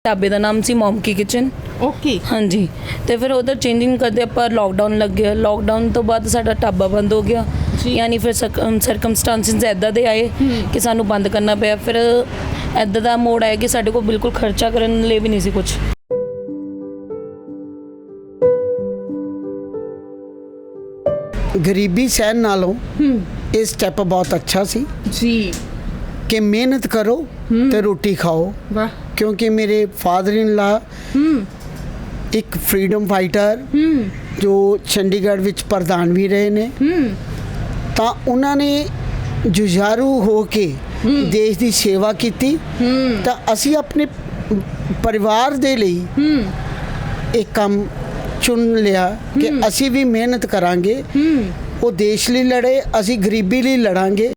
ਢਾਬੇ ਦਾ ਨਾਮ ਸੀ ਮੌਮ ਕੀ kitchen. Okay. ਹਾਂਜੀ, ਤੇ ਫਿਰ ਉਧਰ ਚੇਂਜਿੰਗ ਕਰਦੇ ਆਪਾਂ ਲੋਕਡਾਊਨ ਲੱਗ ਗਿਆ। ਲੋਕਡਾਊਨ ਤੋਂ ਬਾਅਦ ਸਾਡਾ ਢਾਬਾ ਬੰਦ ਹੋ ਗਿਆ, ਯਾਨੀ ਫਿਰ ਸਰਕਮਸਟੈਂਸਿਸ ਇੱਦਾਂ ਦੇ ਆਏ ਕਿ ਸਾਨੂੰ ਬੰਦ ਕਰਨਾ ਪਿਆ। ਫਿਰ ਇੱਦਾਂ ਦਾ ਮੋੜ ਆਇਆ ਕਿ ਸਾਡੇ ਕੋਲ ਬਿਲਕੁਲ ਖਰਚਾ ਕਰਨ ਲਈ ਵੀ ਨਹੀਂ ਸੀ ਕੁਝ। गरीबी सहन नालों ये स्टैप बहुत अच्छा सी जी कि मेहनत करो तो रोटी खाओ। वाह। क्योंकि मेरे फादर इन ला एक फ्रीडम फाइटर जो चंडीगढ़ विच प्रधान भी रहे ने, ਤਾਂ ਉਹਨਾਂ ਨੇ जुझारू हो के देश ਦੀ सेवा की। ਤਾਂ ਅਸੀਂ ਆਪਣੇ ਪਰਿਵਾਰ ਦੇ ਲਈ एक काम चुन लिया कि ਅਸੀਂ ਵੀ ਮਿਹਨਤ ਕਰਾਂਗੇ। ਉਹ ਦੇਸ਼ ਲਈ ਲੜੇ, ਅਸੀਂ ਗਰੀਬੀ ਲਈ ਲੜਾਂਗੇ।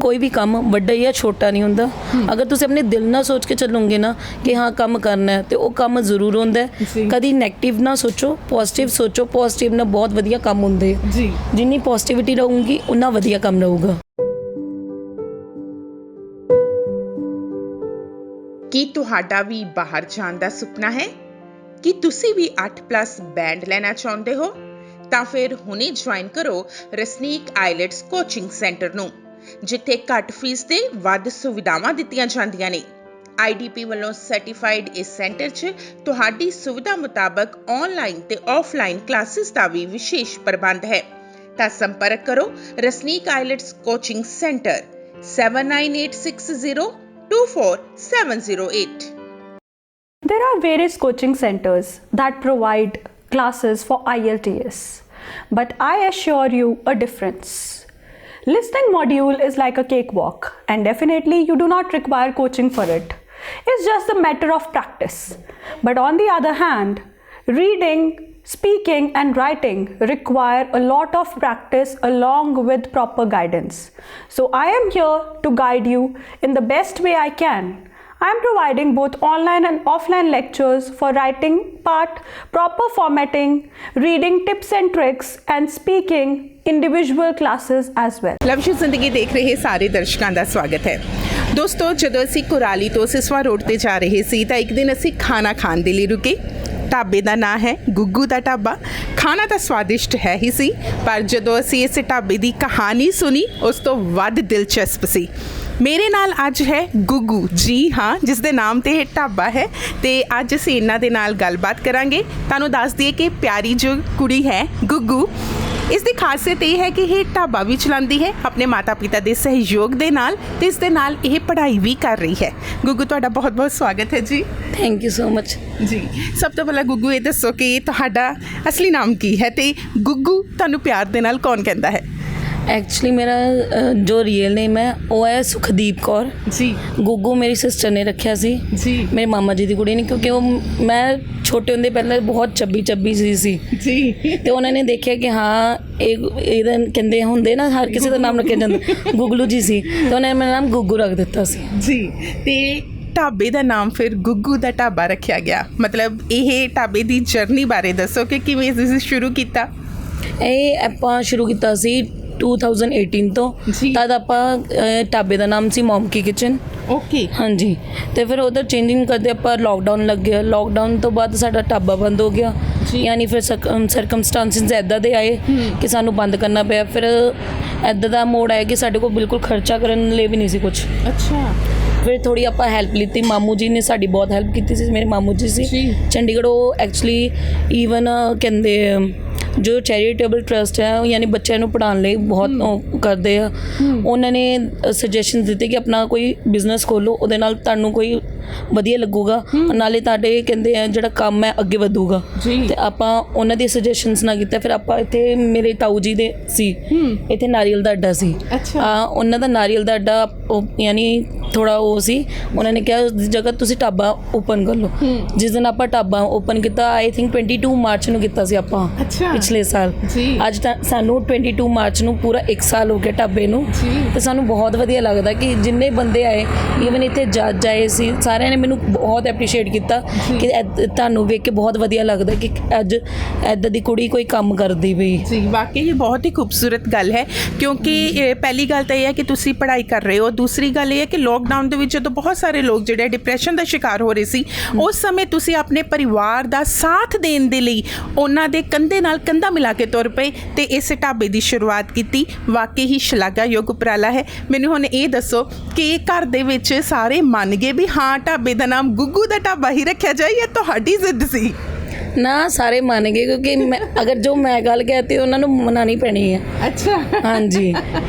ਕੋਈ ਵੀ ਕੰਮ ਵੱਡਾ ਜਾਂ ਛੋਟਾ ਨਹੀਂ ਹੁੰਦਾ। ਅਗਰ ਤੁਸੀਂ ਆਪਣੇ ਦਿਲ ਨਾਲ ਸੋਚ ਕੇ ਚੱਲੋਗੇ ਨਾ ਕਿ ਹਾਂ ਕੰਮ ਕਰਨਾ ਹੈ, ਤੇ ਉਹ ਕੰਮ ਜ਼ਰੂਰ ਹੁੰਦਾ ਹੈ। ਕਦੀ ਨੈਗੇਟਿਵ ਨਾ ਸੋਚੋ, ਪੋਜ਼ਿਟਿਵ ਸੋਚੋ। ਪੋਜ਼ਿਟਿਵ ਨਾਲ ਬਹੁਤ ਵਧੀਆ ਕੰਮ ਹੁੰਦੇ ਜੀ। ਜਿੰਨੀ ਪੋਜ਼ਿਟਿਵਿਟੀ ਰਹੂਗੀ ਉਨਾ ਵਧੀਆ ਕੰਮ ਰਹੂਗਾ। ਕੀ ਤੁਹਾਡਾ ਵੀ ਬਾਹਰ ਜਾਣ ਦਾ ਸੁਪਨਾ ਹੈ? ਕੀ ਤੁਸੀਂ ਵੀ 8+ ਬੈਂਡ ਲੈਣਾ ਚਾਹੁੰਦੇ ਹੋ? ਤਾਂ ਫਿਰ ਹੁਣੇ ਜੁਆਇਨ ਕਰੋ ਰਸਨੀਕ ਆਈਲੈਟਸ ਕੋਚਿੰਗ ਸੈਂਟਰ ਨੂੰ, ਜਿੱਥੇ ਘੱਟ ਫੀਸ ਤੇ ਵੱਧ ਸੁਵਿਧਾਵਾਂ ਦਿੱਤੀਆਂ ਜਾਂਦੀਆਂ ਨੇ। IDP ਵੱਲੋਂ ਸਰਟੀਫਾਈਡ ਇਸ ਸੈਂਟਰ 'ਚ ਤੁਹਾਡੀ ਸੁਵਿਧਾ ਮੁਤਾਬਕ ਆਨਲਾਈਨ ਤੇ ਆਫਲਾਈਨ ਕਲਾਸਿਸ ਦਾ ਵੀ ਵਿਸ਼ੇਸ਼ ਪ੍ਰਬੰਧ ਹੈ। ਤਾਂ ਸੰਪਰਕ ਕਰੋ ਰਸਨੀਕ IELTS coaching centre 7986024708। There are various coaching centers that provide classes for IELTS, but I assure you a difference. Listening module is like a cakewalk, and definitely you do not require coaching for it. It's just a matter of practice. But on the other hand, reading, speaking and writing require a lot of practice along with proper guidance. So I am here to guide you in the best way I can. I am providing both online and offline lectures for writing part, proper formatting, reading tips and tricks, and speaking individual classes as well. ਲਵਸ਼ੂ ਜ਼ਿੰਦਗੀ ਦੇਖ ਰਹੇ ਸਾਰੇ ਦਰਸ਼ਕਾਂ ਦਾ ਸਵਾਗਤ ਹੈ। ਦੋਸਤੋ, ਜਦੋਂ ਅਸੀਂ ਕੁਰਾਲੀ ਤੋਂ ਸਿਸਵਾ ਰੋਡ ਤੇ ਜਾ ਰਹੇ ਸੀ ਤਾਂ ਇੱਕ ਦਿਨ ਅਸੀਂ ਖਾਣਾ ਖਾਣ ਦੇ ਲਈ ਰੁਕੇ। ਢਾਬੇ ਦਾ ਨਾਂ ਹੈ ਗੁੱਗੂ ਦਾ ਢਾਬਾ। ਖਾਣਾ ਤਾਂ ਸਵਾਦਿਸ਼ਟ ਹੈ ਹੀ ਸੀ, ਪਰ ਜਦੋਂ ਅਸੀਂ ਇਸ ਢਾਬੇ ਦੀ ਕਹਾਣੀ ਸੁਣੀ ਉਸ ਤੋਂ ਵੱਧ ਦਿਲਚਸਪ ਸੀ। ਮੇਰੇ ਨਾਲ ਅੱਜ ਹੈ ਗੁੱਗੂ, ਜੀ ਹਾਂ, ਜਿਸ ਦੇ ਨਾਮ ਤੇ ਇਹ ਢਾਬਾ ਹੈ, ਤੇ ਅੱਜ ਅਸੀਂ ਇਹਨਾਂ ਦੇ ਨਾਲ ਗੱਲਬਾਤ ਕਰਾਂਗੇ। ਤੁਹਾਨੂੰ ਦੱਸ ਦਈਏ ਕਿ ਪਿਆਰੀ ਜੋ ਕੁੜੀ ਹੈ ਗੁੱਗੂ, ਇਸ ਦੀ ਖਾਸੀਅਤ ਇਹ ਹੈ ਕਿ ਇਹ ਢਾਬਾ ਵੀ ਚਲਾਉਂਦੀ ਹੈ ਆਪਣੇ ਮਾਤਾ ਪਿਤਾ ਦੇ ਸਹਿਯੋਗ ਦੇ ਨਾਲ, ਤੇ ਇਸ ਦੇ ਨਾਲ ਇਹ ਪੜ੍ਹਾਈ ਵੀ ਕਰ ਰਹੀ ਹੈ। ਗੁੱਗੂ, ਤੁਹਾਡਾ ਬਹੁਤ ਬਹੁਤ ਸਵਾਗਤ ਹੈ ਜੀ। ਥੈਂਕ ਯੂ ਸੋ ਮਚ ਜੀ। ਸਭ ਤੋਂ ਪਹਿਲਾਂ ਗੁੱਗੂ ਇਹ ਦੱਸੋ ਕਿ ਤੁਹਾਡਾ ਅਸਲੀ ਨਾਮ ਕੀ ਹੈ, ਤੇ ਗੁੱਗੂ ਤੁਹਾਨੂੰ ਪਿਆਰ ਦੇ ਨਾਲ ਕੌਣ ਕਹਿੰਦਾ ਹੈ? ਐਕਚੁਅਲੀ ਮੇਰਾ ਜੋ ਰੀਅਲ ਨੇਮ ਹੈ ਉਹ ਹੈ ਸੁਖਦੀਪ ਕੌਰ ਜੀ। ਗੁੱਗੂ ਮੇਰੀ ਸਿਸਟਰ ਨੇ ਰੱਖਿਆ ਸੀ ਜੀ। ਮੇਰੇ ਮਾਮਾ ਜੀ ਦੀ ਕੁੜੀ ਨੇ, ਕਿਉਂਕਿ ਉਹ ਮੈਂ ਛੋਟੇ ਹੁੰਦੇ ਪਹਿਲਾਂ ਬਹੁਤ ਚੱਬੀ ਸੀ ਜੀ। ਤੇ ਉਹਨਾਂ ਨੇ ਦੇਖਿਆ ਕਿ ਹਾਂ ਇਹਦਾ ਕਹਿੰਦੇ ਹੁੰਦੇ ਨਾ ਹਰ ਕਿਸੇ ਦਾ ਨਾਮ ਰੱਖਿਆ ਜਾਂਦਾ, ਗੁੱਗਲੂ ਜੀ ਸੀ, ਤੇ ਉਹਨਾਂ ਨੇ ਮੇਰਾ ਨਾਮ ਗੁੱਗੂ ਰੱਖ ਦਿੱਤਾ ਸੀ। ਜੀ। ਤੇ ਢਾਬੇ ਦਾ ਨਾਮ ਫਿਰ ਗੁੱਗੂ ਦਾ ਢਾਬਾ ਰੱਖਿਆ ਗਿਆ। ਮਤਲਬ ਇਹ ਢਾਬੇ ਦੀ ਜਰਨੀ ਬਾਰੇ ਦੱਸੋ ਕਿ ਕਿਵੇਂ ਤੁਸੀਂ ਸ਼ੁਰੂ ਕੀਤਾ? ਇਹ ਆਪਾਂ ਸ਼ੁਰੂ ਕੀਤਾ ਸੀ 2018 ਤੋਂ। ਤਦ ਆਪਾਂ ਢਾਬੇ ਦਾ ਨਾਮ ਸੀ ਮੌਮ ਕੀ ਕਿਚਨ। ਓਕੇ। ਹਾਂਜੀ, ਤੇ ਫਿਰ ਉਧਰ ਚੇਂਜਿੰਗ ਕਰਦੇ ਆਪਾਂ ਲੋਕਡਾਊਨ ਲੱਗ ਗਿਆ। ਲੋਕਡਾਊਨ ਤੋਂ ਬਾਅਦ ਸਾਡਾ ਢਾਬਾ ਬੰਦ ਹੋ ਗਿਆ, ਯਾਨੀ ਫਿਰ ਸਰਕਮਸਟੈਂਸਿਸ ਇੱਦਾਂ ਦੇ ਆਏ ਕਿ ਸਾਨੂੰ ਬੰਦ ਕਰਨਾ ਪਿਆ। ਫਿਰ ਇੱਦਾਂ ਦਾ ਮੋੜ ਆਇਆ ਕਿ ਸਾਡੇ ਕੋਲ ਬਿਲਕੁਲ ਖਰਚਾ ਕਰਨ ਲਈ ਵੀ ਨਹੀਂ ਸੀ ਕੁਝ। ਅੱਛਾ। ਫਿਰ ਥੋੜੀ ਆਪਾਂ ਹੈਲਪ ਲਿੱਤੀ, ਮਾਮੂ ਜੀ ਨੇ ਸਾਡੀ ਬਹੁਤ ਹੈਲਪ ਕੀਤੀ ਸੀ। ਮੇਰੇ ਮਾਮੂ ਜੀ ਸੀ ਚੰਡੀਗੜ੍ਹ, ਉਹ ਐਕਚੁਅਲੀ ਈਵਨ ਕਹਿੰਦੇ ਜੋ ਚੈਰੀਟੇਬਲ ਟਰਸਟ ਹੈ, ਯਾਨੀ ਬੱਚਿਆਂ ਨੂੰ ਪੜ੍ਹਾਉਣ ਲਈ ਬਹੁਤ ਕਰਦੇ ਆ। ਉਹਨਾਂ ਨੇ ਸੁਜੈਸ਼ਨ ਦਿੱਤੇ ਕਿ ਆਪਣਾ ਕੋਈ ਬਿਜ਼ਨਸ ਖੋਲ੍ਹੋ, ਉਹਦੇ ਨਾਲ ਤੁਹਾਨੂੰ ਕੋਈ ਵਧੀਆ ਲੱਗੂਗਾ, ਨਾਲੇ ਤੁਹਾਡੇ ਕਹਿੰਦੇ ਆ ਜਿਹੜਾ ਕੰਮ ਹੈ ਅੱਗੇ ਵਧੂਗਾ। ਤੇ ਆਪਾਂ ਉਹਨਾਂ ਦੀ ਸੁਜੈਸ਼ਨਸ ਨਾਲ ਕੀਤਾ। ਫਿਰ ਆਪਾਂ ਇੱਥੇ ਮੇਰੇ ਤਾਊ ਜੀ ਦੇ ਸੀ, ਇੱਥੇ ਨਾਰੀਅਲ ਦਾ ਅੱਡਾ ਸੀ। ਉਹਨਾਂ ਦਾ ਨਾਰੀਅਲ ਦਾ ਅੱਡਾ ਯਾਨੀ ਥੋੜਾ ਉਹ ਸੀ, ਉਹਨਾਂ ਨੇ ਕਿਹਾ ਉਸ ਦੀ ਜਗ੍ਹਾ ਤੁਸੀਂ ਢਾਬਾ ਓਪਨ ਕਰ ਲਓ। ਜਿਸ ਦਿਨ ਆਪਾਂ ਢਾਬਾ ਓਪਨ ਕੀਤਾ, ਆਈ ਥਿੰਕ 22 ਮਾਰਚ ਨੂੰ ਕੀਤਾ ਸੀ ਆਪਾਂ, ਪਿਛਲੇ ਸਾਲ ਜੀ। ਅੱਜ ਤਾਂ ਸਾਨੂੰ 22 ਮਾਰਚ ਨੂੰ ਪੂਰਾ 1 ਸਾਲ ਹੋ ਗਿਆ ਢਾਬੇ ਨੂੰ ਜੀ। ਤੇ ਸਾਨੂੰ ਬਹੁਤ ਵਧੀਆ ਲੱਗਦਾ ਕਿ ਜਿੰਨੇ ਬੰਦੇ ਆਏ ਈਵਨ ਇੱਥੇ ਜੱਜ ਆਏ ਸੀ ਸਾਰਿਆਂ ਨੇ ਮੈਨੂੰ ਬਹੁਤ ਐਪਰੀਸ਼ੀਏਟ ਕੀਤਾ ਕਿ ਤੁਹਾਨੂੰ ਵੇਖ ਕੇ ਬਹੁਤ ਵਧੀਆ ਲੱਗਦਾ ਕਿ ਅੱਜ ਇੱਦਾਂ ਦੀ ਕੁੜੀ ਕੋਈ ਕੰਮ ਕਰਦੀ ਪਈ। ਜੀ ਵਾਕਈ ਇਹ ਬਹੁਤ ਹੀ ਖੂਬਸੂਰਤ ਗੱਲ ਹੈ ਕਿਉਂਕਿ ਪਹਿਲੀ ਗੱਲ ਤਾਂ ਇਹ ਹੈ ਕਿ ਤੁਸੀਂ ਪੜ੍ਹਾਈ ਕਰ ਰਹੇ ਹੋ, ਦੂਸਰੀ ਗੱਲ ਇਹ ਹੈ ਕਿ ਲੋਕਡਾਊਨ ਦੇ ਵਿੱਚ ਜਦੋਂ ਬਹੁਤ ਸਾਰੇ ਲੋਕ ਜਿਹੜੇ ਡਿਪਰੈਸ਼ਨ ਦਾ ਸ਼ਿਕਾਰ ਹੋ ਰਹੇ ਸੀ ਉਸ ਸਮੇਂ ਤੁਸੀਂ ਆਪਣੇ ਪਰਿਵਾਰ ਦਾ ਸਾਥ ਦੇਣ ਦੇ ਲਈ ਉਹਨਾਂ ਦੇ ਕੰਧੇ ਨਾਲ ਕੰਧਾ ਮਿਲਾ ਕੇ ਤੁਰ ਪਏ ਤੇ ਇਸ ਢਾਬੇ ਦੀ ਸ਼ੁਰੂਆਤ ਕੀਤੀ। ਵਾਕਈ ਹੀ ਸ਼ਲਾਘਾਯੋਗ ਉਪਰਾਲਾ ਹੈ। ਮੈਨੂੰ ਹੁਣ ਇਹ ਦੱਸੋ ਕਿ ਘਰ ਦੇ ਵਿੱਚ ਸਾਰੇ ਮੰਨ ਗਏ ਵੀ ਹਾਂ ਢਾਬੇ ਦਾ ਨਾਮ ਗੁੱਗੂ ਦਾ ਢਾਬਾ ਹੀ ਰੱਖਿਆ ਜਾਏ ਜਾਂ ਤੁਹਾਡੀ ਜ਼ਿੱਦ ਸੀ? ਨਾ ਸਾਰੇ ਮੰਨ ਗਏ ਕਿਉਂਕਿ ਅਗਰ ਜੋ ਮੈਂ ਗੱਲ ਕਹਤੀ ਉਹਨਾਂ ਨੂੰ ਮਨਾਣੀ ਪੈਣੀ ਹੈ। ਅੱਛਾ ਹਾਂਜੀ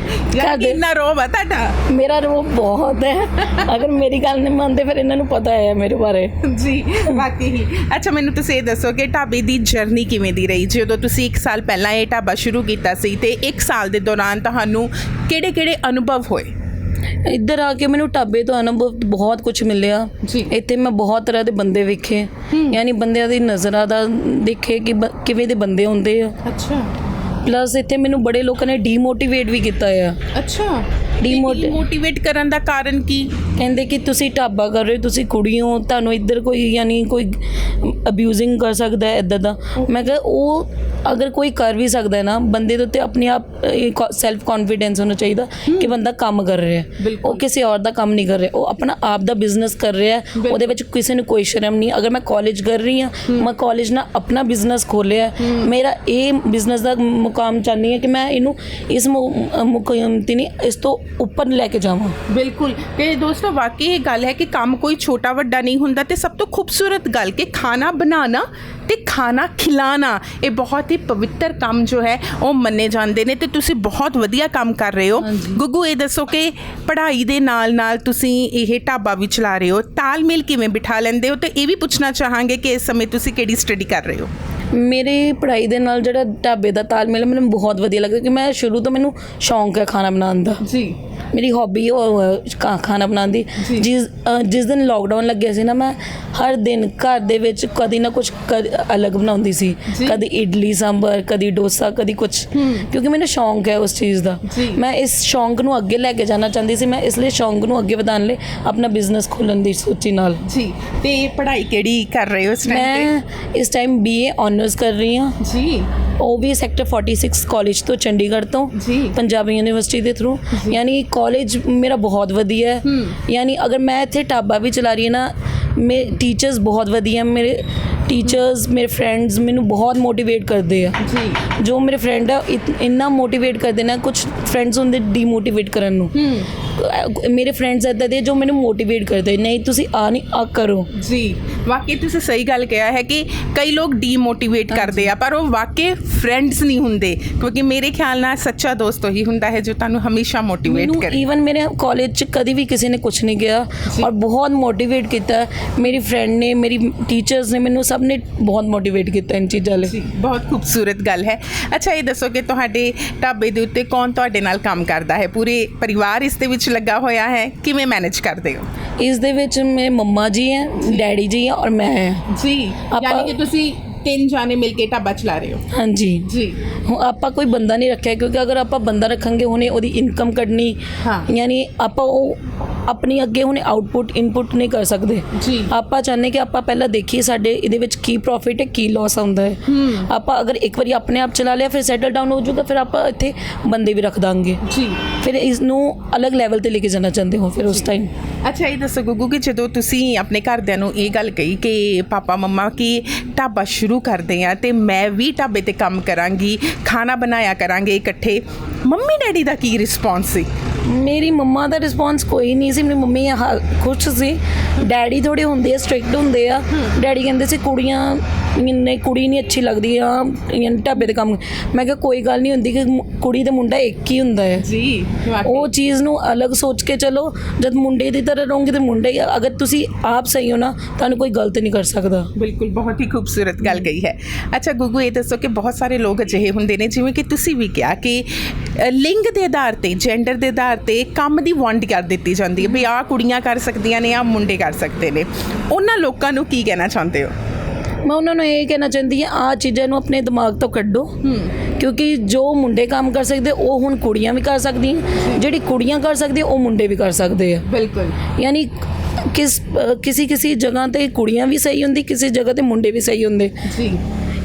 ਯਾਰ ਕਿੰਨਾ ਰੋਬ ਆ ਤੁਹਾਡਾ? ਮੇਰਾ ਰੋਬ ਬਹੁਤ ਹੈ। ਅਗਰ ਮੇਰੀ ਗੱਲ ਨਹੀਂ ਮੰਨਦੇ ਫਿਰ ਇਹਨਾਂ ਨੂੰ ਪਤਾ ਹੈ ਮੇਰੇ ਬਾਰੇ। ਜੀ ਵਾਕਈ ਹੀ। ਅੱਛਾ ਮੈਨੂੰ ਤੁਸੀਂ ਇਹ ਦੱਸੋ ਕਿ ਢਾਬੇ ਦੀ ਜਰਨੀ ਕਿਵੇਂ ਦੀ ਰਹੀ? ਜਦੋਂ ਤੁਸੀਂ 1 ਸਾਲ ਪਹਿਲਾਂ ਇਹ ਢਾਬਾ ਸ਼ੁਰੂ ਕੀਤਾ ਸੀ ਤੇ 1 ਸਾਲ ਦੇ ਦੌਰਾਨ ਤੁਹਾਨੂੰ ਕਿਹੜੇ ਅਨੁਭਵ ਹੋਏ? ਇੱਧਰ ਆ ਕੇ ਮੈਨੂੰ ਢਾਬੇ ਤੋਂ ਅਨੁਭਵ ਬਹੁਤ ਕੁਝ ਮਿਲਿਆ। ਜੀ। ਇੱਥੇ ਮੈਂ ਬਹੁਤ ਤਰ੍ਹਾਂ ਦੇ ਬੰਦੇ ਵੇਖੇ, ਯਾਨੀ ਬੰਦਿਆਂ ਦੀ ਨਜ਼ਰਾਂ ਦਾ ਦੇਖੇ ਕਿ ਕਿਵੇਂ ਦੇ ਬੰਦੇ ਹੁੰਦੇ ਆ। ਅੱਛਾ ਪਲੱਸ ਇੱਥੇ ਮੈਨੂੰ ਬੜੇ ਲੋਕਾਂ ਨੇ ਡੀਮੋਟੀਵੇਟ ਵੀ ਕੀਤਾ ਆ। ਅੱਛਾ ਡੀਮੋਟੀਵੇਟ ਕਰਨ ਦਾ ਕਾਰਨ ਕੀ? ਕਹਿੰਦੇ ਕਿ ਤੁਸੀਂ ਢਾਬਾ ਕਰ ਰਹੇ ਹੋ, ਤੁਸੀਂ ਕੁੜੀ ਹੋ, ਤੁਹਾਨੂੰ ਇੱਧਰ ਕੋਈ ਯਾਨੀ ਕੋਈ ਅਬਿਊਜ਼ਿੰਗ ਕਰ ਸਕਦਾ ਹੈ ਇੱਦਾਂ ਦਾ। ਮੈਂ ਕਿਹਾ ਉਹ ਅਗਰ ਕੋਈ ਕਰ ਵੀ ਸਕਦਾ ਹੈ ਨਾ, ਬੰਦੇ ਦੇ ਉੱਤੇ ਆਪਣੇ ਆਪ ਸੈਲਫ ਕੌਨਫੀਡੈਂਸ ਹੋਣਾ ਚਾਹੀਦਾ ਕਿ ਬੰਦਾ ਕੰਮ ਕਰ ਰਿਹਾ ਹੈ, ਉਹ ਕਿਸੇ ਔਰ ਦਾ ਕੰਮ ਨਹੀਂ ਕਰ ਰਿਹਾ, ਉਹ ਆਪਣਾ ਆਪ ਦਾ ਬਿਜ਼ਨਸ ਕਰ ਰਿਹਾ ਹੈ। ਉਹਦੇ ਵਿੱਚ ਕਿਸੇ ਨੂੰ ਕੋਈ ਸ਼ਰਮ ਨਹੀਂ। ਅਗਰ ਮੈਂ ਕਾਲਜ ਕਰ ਰਹੀ ਹਾਂ, ਮੈਂ ਕਾਲਜ ਨਾਲ ਆਪਣਾ ਬਿਜ਼ਨਸ ਖੋਲ੍ਹਿਆ, ਮੇਰਾ ਇਹ ਬਿਜ਼ਨਸ ਦਾ ਮੁਕਾਮ ਚਾਹੁੰਦੀ ਹਾਂ ਕਿ ਮੈਂ ਇਹਨੂੰ ਇਸ ਮੁਕਾਮ ਤੇ ਨਹੀਂ ਇਸ ਤੋਂ ਉੱਪਰ ਲੈ ਕੇ ਜਾਵਾਂ। ਬਿਲਕੁਲ। ਤੇ ਦੋਸਤੋ ਵਾਕਈ ਇਹ ਗੱਲ ਹੈ ਕਿ ਕੰਮ ਕੋਈ ਛੋਟਾ ਵੱਡਾ ਨਹੀਂ ਹੁੰਦਾ ਤੇ ਸਭ ਤੋਂ ਖੂਬਸੂਰਤ ਗੱਲ ਕਿ ਖਾਣਾ ਬਣਾਉਣਾ ਤੇ ਖਾਣਾ ਖਿਲਾਣਾ ਇਹ ਬਹੁਤ ਹੀ ਪਵਿੱਤਰ ਕੰਮ ਜੋ ਹੈ ਉਹ ਮੰਨੇ ਜਾਂਦੇ ਨੇ ਤੇ ਤੁਸੀਂ ਬਹੁਤ ਵਧੀਆ ਕੰਮ ਕਰ ਰਹੇ ਹੋ। ਗੁੱਗੂ ਇਹ ਦੱਸੋ ਕਿ ਪੜ੍ਹਾਈ ਦੇ ਨਾਲ ਤੁਸੀਂ ਇਹ ਢਾਬਾ ਵੀ ਚਲਾ ਰਹੇ ਹੋ, ਤਾਲਮੇਲ ਕਿਵੇਂ ਬਿਠਾ ਲੈਂਦੇ ਹੋ? ਤੇ ਇਹ ਵੀ ਪੁੱਛਣਾ ਚਾਹਾਂਗੇ ਕਿ ਇਸ ਸਮੇਂ ਤੁਸੀਂ ਕਿਹੜੀ ਸਟੱਡੀ ਕਰ ਰਹੇ ਹੋ? ਮੇਰੀ ਪੜ੍ਹਾਈ ਦੇ ਨਾਲ ਜਿਹੜਾ ਢਾਬੇ ਦਾ ਤਾਲਮੇਲ ਮੈਨੂੰ ਬਹੁਤ ਵਧੀਆ ਲੱਗਦਾ ਕਿ ਮੈਂ ਸ਼ੁਰੂ ਤੋਂ ਮੈਨੂੰ ਸ਼ੌਂਕ ਹੈ ਖਾਣਾ ਬਣਾਉਣ ਦਾ। ਜੀ। ਮੇਰੀ ਹੌਬੀ ਉਹ ਖਾਣਾ ਬਣਾਉਣ ਦੀ। ਜਿਸ ਦਿਨ ਲੋਕਡਾਊਨ ਲੱਗਿਆ ਸੀ ਨਾ, ਮੈਂ ਹਰ ਦਿਨ ਘਰ ਦੇ ਵਿੱਚ ਕਦੀ ਨਾ ਕੁਛ ਅਲੱਗ ਬਣਾਉਂਦੀ ਸੀ। ਕਦੀ ਇਡਲੀ ਸਾਂਬਰ, ਕਦੀ ਡੋਸਾ, ਕਦੀ ਕੁਛ, ਕਿਉਂਕਿ ਮੈਨੂੰ ਸ਼ੌਂਕ ਹੈ ਉਸ ਚੀਜ਼ ਦਾ। ਮੈਂ ਇਸ ਸ਼ੌਂਕ ਨੂੰ ਅੱਗੇ ਲੈ ਕੇ ਜਾਣਾ ਚਾਹੁੰਦੀ ਸੀ। ਮੈਂ ਇਸ ਲਈ ਸ਼ੌਂਕ ਨੂੰ ਅੱਗੇ ਵਧਾਉਣ ਲਈ ਆਪਣਾ ਬਿਜ਼ਨਸ ਖੋਲ੍ਹਣ ਦੀ ਸੋਚੀ ਨਾਲ। ਜੀ। ਤੇ ਪੜ੍ਹਾਈ ਕਿਹੜੀ ਕਰ ਰਹੇ ਹੋ ਇਸ ਟਾਈਮ? ਮੈਂ ਇਸ ਟਾਈਮ BA ਆਨਰਸ ਕਰ ਰਹੀ ਹਾਂ ਜੀ। ਉਹ ਵੀ ਸੈਕਟਰ 46 ਕਾਲਜ ਤੋਂ, ਚੰਡੀਗੜ੍ਹ ਤੋਂ, ਪੰਜਾਬੀ ਯੂਨੀਵਰਸਿਟੀ ਦੇ ਥਰੂ। ਯਾਨੀ ਕਾਲਜ ਮੇਰਾ ਬਹੁਤ ਵਧੀਆ ਹੈ। ਯਾਨੀ ਅਗਰ ਮੈਂ ਇੱਥੇ ਢਾਬਾ ਵੀ ਚਲਾ ਰਹੀ ਹਾਂ ਨਾ, ਮੇਰੇ ਟੀਚਰਸ ਬਹੁਤ ਵਧੀਆ, ਮੇਰੇ ਟੀਚਰਸ, ਮੇਰੇ ਫਰੈਂਡਸ ਮੈਨੂੰ ਬਹੁਤ ਮੋਟੀਵੇਟ ਕਰਦੇ ਆ। ਜੀ। ਜੋ ਮੇਰੇ ਫਰੈਂਡ ਆ ਇੰਨਾ ਮੋਟੀਵੇਟ ਕਰਦੇ ਨਾ, ਕੁਝ ਫਰੈਂਡਸ ਹੁੰਦੇ ਡੀਮੋਟੀਵੇਟ ਕਰਨ ਨੂੰ। ਮੇਰੇ ਫਰੈਂਡਸ ਇੱਦਾਂ ਦੇ ਜੋ ਮੈਨੂੰ ਮੋਟੀਵੇਟ ਕਰਦੇ, ਨਹੀਂ ਤੁਸੀਂ ਆ ਕਰੋ। ਜੀ ਵਾਕਈ ਤੁਸੀਂ ਸਹੀ ਗੱਲ ਕਿਹਾ ਹੈ ਕਿ ਕਈ ਲੋਕ ਡੀਮੋਟੀਵੇਟ ਕਰਦੇ ਆ ਪਰ ਉਹ ਵਾਕਈ ਫਰੈਂਡਸ ਨਹੀਂ ਹੁੰਦੇ, ਕਿਉਂਕਿ ਮੇਰੇ ਖਿਆਲ ਨਾਲ ਸੱਚਾ ਦੋਸਤ ਉਹੀ ਹੁੰਦਾ ਹੈ ਜੋ ਤੁਹਾਨੂੰ ਹਮੇਸ਼ਾ ਮੋਟੀਵੇਟ ਕਰੇ। ਈਵਨ ਮੇਰੇ ਕਾਲਜ 'ਚ ਕਦੀ ਵੀ ਕਿਸੇ ਨੇ ਕੁਛ ਨਹੀਂ ਕਿਹਾ ਔਰ ਬਹੁਤ ਮੋਟੀਵੇਟ ਕੀਤਾ। ਮੇਰੀ ਫਰੈਂਡ ਨੇ, ਮੇਰੀ ਟੀਚਰਸ ਨੇ, ਮੈਨੂੰ ਸਭ ਨੇ ਬਹੁਤ ਮੋਟੀਵੇਟ ਕੀਤਾ ਇਨ ਚੀਜ਼ਾਂ ਲਈ। ਬਹੁਤ ਖੂਬਸੂਰਤ ਗੱਲ ਹੈ। ਅੱਛਾ ਇਹ ਦੱਸੋ ਕਿ ਤੁਹਾਡੇ ਢਾਬੇ ਦੇ ਉੱਤੇ ਕੌਣ ਤੁਹਾਡੇ ਨਾਲ ਕੰਮ ਕਰਦਾ ਹੈ? ਪੂਰੇ ਪਰਿਵਾਰ ਇਸ ਦੇ ਵਿੱਚ ਲੱਗਾ ਹੋਇਆ ਹੈ, ਕਿਵੇਂ ਮੈਨੇਜ ਕਰਦੇ ਹੋ? ਇਸ ਦੇ ਵਿੱਚ ਮੇਰੇ ਮੰਮਾ ਜੀ ਹੈ, ਡੈਡੀ ਜੀ ਹੈ ਔਰ ਮੈਂ ਹਾਂ। ਜੀ। ਯਾਨੀ ਕਿ ਤੁਸੀਂ 3 ਜਾਣੇ ਮਿਲ ਕੇ ਢਾਬਾ ਚਲਾ ਰਹੇ ਹੋ? ਹਾਂਜੀ ਜੀ। ਹੁਣ ਆਪਾਂ ਕੋਈ ਬੰਦਾ ਨਹੀਂ ਰੱਖਿਆ ਕਿਉਂਕਿ ਅਗਰ ਆਪਾਂ ਬੰਦਾ ਰੱਖਾਂਗੇ ਹੁਣੇ ਉਹਦੀ ਇਨਕਮ ਕੱਢਣੀ, ਯਾਨੀ ਆਪਾਂ ਉਹ ਆਪਣੀ ਅੱਗੇ ਹੁਣੇ ਆਊਟਪੁੱਟ ਇਨਪੁੱਟ ਨਹੀਂ ਕਰ ਸਕਦੇ। ਜੀ। ਆਪਾਂ ਚਾਹੁੰਦੇ ਕਿ ਆਪਾਂ ਪਹਿਲਾਂ ਦੇਖੀਏ ਸਾਡੇ ਇਹਦੇ ਵਿੱਚ ਕੀ ਪ੍ਰੋਫਿਟ ਹੈ, ਕੀ ਲਾਸ ਆਉਂਦਾ ਹੈ। ਆਪਾਂ ਅਗਰ ਇੱਕ ਵਾਰੀ ਆਪਣੇ ਆਪ ਚਲਾ ਲਿਆ, ਫਿਰ ਸੈਟਲ ਡਾਊਨ ਹੋ ਜਾਊਗਾ, ਫਿਰ ਆਪਾਂ ਇੱਥੇ ਬੰਦੇ ਵੀ ਰੱਖ ਦਾਂਗੇ। ਜੀ। ਫਿਰ ਇਸ ਨੂੰ ਅਲੱਗ ਲੈਵਲ ਤੇ ਲੈ ਕੇ ਜਾਣਾ ਚਾਹੁੰਦੇ ਹੋ ਫਿਰ ਉਸ ਟਾਈਮ। ਅੱਛਾ ਇਹ ਦੱਸੋ ਗੁੱਗੂ ਕਿ ਜਦੋਂ ਤੁਸੀਂ ਆਪਣੇ ਘਰਦਿਆਂ ਨੂੰ ਇਹ ਗੱਲ ਕਹੀ ਕਿ ਪਾਪਾ ਮੰਮਾ ਕਿ ਢਾਬਾ ਸ਼ੁਰੂ ਕਰਦੇ ਆ ਤੇ ਮੈਂ ਵੀ ਢਾਬੇ ਤੇ ਕੰਮ ਕਰਾਂਗੀ, ਖਾਣਾ ਬਣਾਇਆ ਕਰਾਂਗੇ ਇਕੱਠੇ, ਮੰਮੀ ਡੈਡੀ ਦਾ ਕੀ ਰਿਸਪੌਂਸ ਸੀ? ਮੇਰੀ ਮੰਮਾ ਦਾ ਰਿਸਪੌਂਸ ਕੋਈ ਨਹੀਂ ਸੀ। ਮੇਰੀ ਮੰਮੀ ਖੁਸ਼ ਸੀ। ਡੈਡੀ ਥੋੜੇ ਹੁੰਦੇ ਆ, ਸਟ੍ਰਿਕਟ ਹੁੰਦੇ ਆ। ਡੈਡੀ ਕਹਿੰਦੇ ਸੀ ਕੁੜੀਆਂ ਨਹੀਂ, ਕੁੜੀ ਨਹੀਂ ਅੱਛੀ ਲੱਗਦੀ ਆ ਯਾਨੀ ਢਾਬੇ ਦੇ ਕੰਮ। ਮੈਂ ਕਿਹਾ ਕੋਈ ਗੱਲ ਨਹੀਂ ਹੁੰਦੀ ਕਿ ਕੁੜੀ ਤੇ ਮੁੰਡਾ ਇੱਕ ਹੀ ਹੁੰਦਾ ਹੈ। ਜੀ। ਉਹ ਚੀਜ਼ ਨੂੰ ਅਲੱਗ ਸੋਚ ਕੇ ਚਲੋ। ਜਦ ਮੁੰਡੇ ਦੀ ਤਰ੍ਹਾਂ ਰਹੋਗੇ ਤੇ ਮੁੰਡੇ, ਅਗਰ ਤੁਸੀਂ ਆਪ ਸਹੀ ਹੋ ਨਾ, ਤੁਹਾਨੂੰ ਕੋਈ ਗਲਤ ਨਹੀਂ ਕਰ ਸਕਦਾ। ਬਿਲਕੁਲ, ਬਹੁਤ ਹੀ ਖੂਬਸੂਰਤ ਗੱਲ ਕਹੀ ਹੈ। ਅੱਛਾ ਗੁੱਗੂ ਇਹ ਦੱਸੋ ਕਿ ਬਹੁਤ ਸਾਰੇ ਲੋਕ ਅਜਿਹੇ ਹੁੰਦੇ ਨੇ, ਜਿਵੇਂ ਕਿ ਤੁਸੀਂ ਵੀ ਕਿਹਾ ਕਿ ਲਿੰਗ ਦੇ ਆਧਾਰ ਤੇ, ਜੈਂਡਰ ਦੇ ਆਧਾਰ ਤੇ ਕੰਮ ਦੀ ਵੰਡ ਕਰ ਦਿੱਤੀ ਜਾਂਦੀ ਹੈ ਵੀ ਆਹ ਕੁੜੀਆਂ ਕਰ ਸਕਦੀਆਂ ਨੇ, ਆਹ ਮੁੰਡੇ ਕਰ ਸਕਦੇ ਨੇ। ਉਹਨਾਂ ਲੋਕਾਂ ਨੂੰ ਕੀ ਕਹਿਣਾ ਚਾਹੁੰਦੇ ਹੋ? ਮੈਂ ਉਹਨਾਂ ਨੂੰ ਇਹ ਕਹਿਣਾ ਚਾਹੁੰਦੀ ਹਾਂ, ਆਹ ਚੀਜ਼ਾਂ ਨੂੰ ਆਪਣੇ ਦਿਮਾਗ ਤੋਂ ਕੱਢੋ, ਕਿਉਂਕਿ ਜੋ ਮੁੰਡੇ ਕੰਮ ਕਰ ਸਕਦੇ ਉਹ ਹੁਣ ਕੁੜੀਆਂ ਵੀ ਕਰ ਸਕਦੀਆਂ, ਜਿਹੜੀ ਕੁੜੀਆਂ ਕਰ ਸਕਦੀਆਂ ਉਹ ਮੁੰਡੇ ਵੀ ਕਰ ਸਕਦੇ ਆ। ਬਿਲਕੁਲ। ਯਾਨੀ ਕਿਸੇ ਜਗ੍ਹਾ ਤੇ ਕੁੜੀਆਂ ਵੀ ਸਹੀ ਹੁੰਦੀ, ਕਿਸੇ ਜਗ੍ਹਾ ਤੇ ਮੁੰਡੇ ਵੀ ਸਹੀ ਹੁੰਦੇ ਜੀ।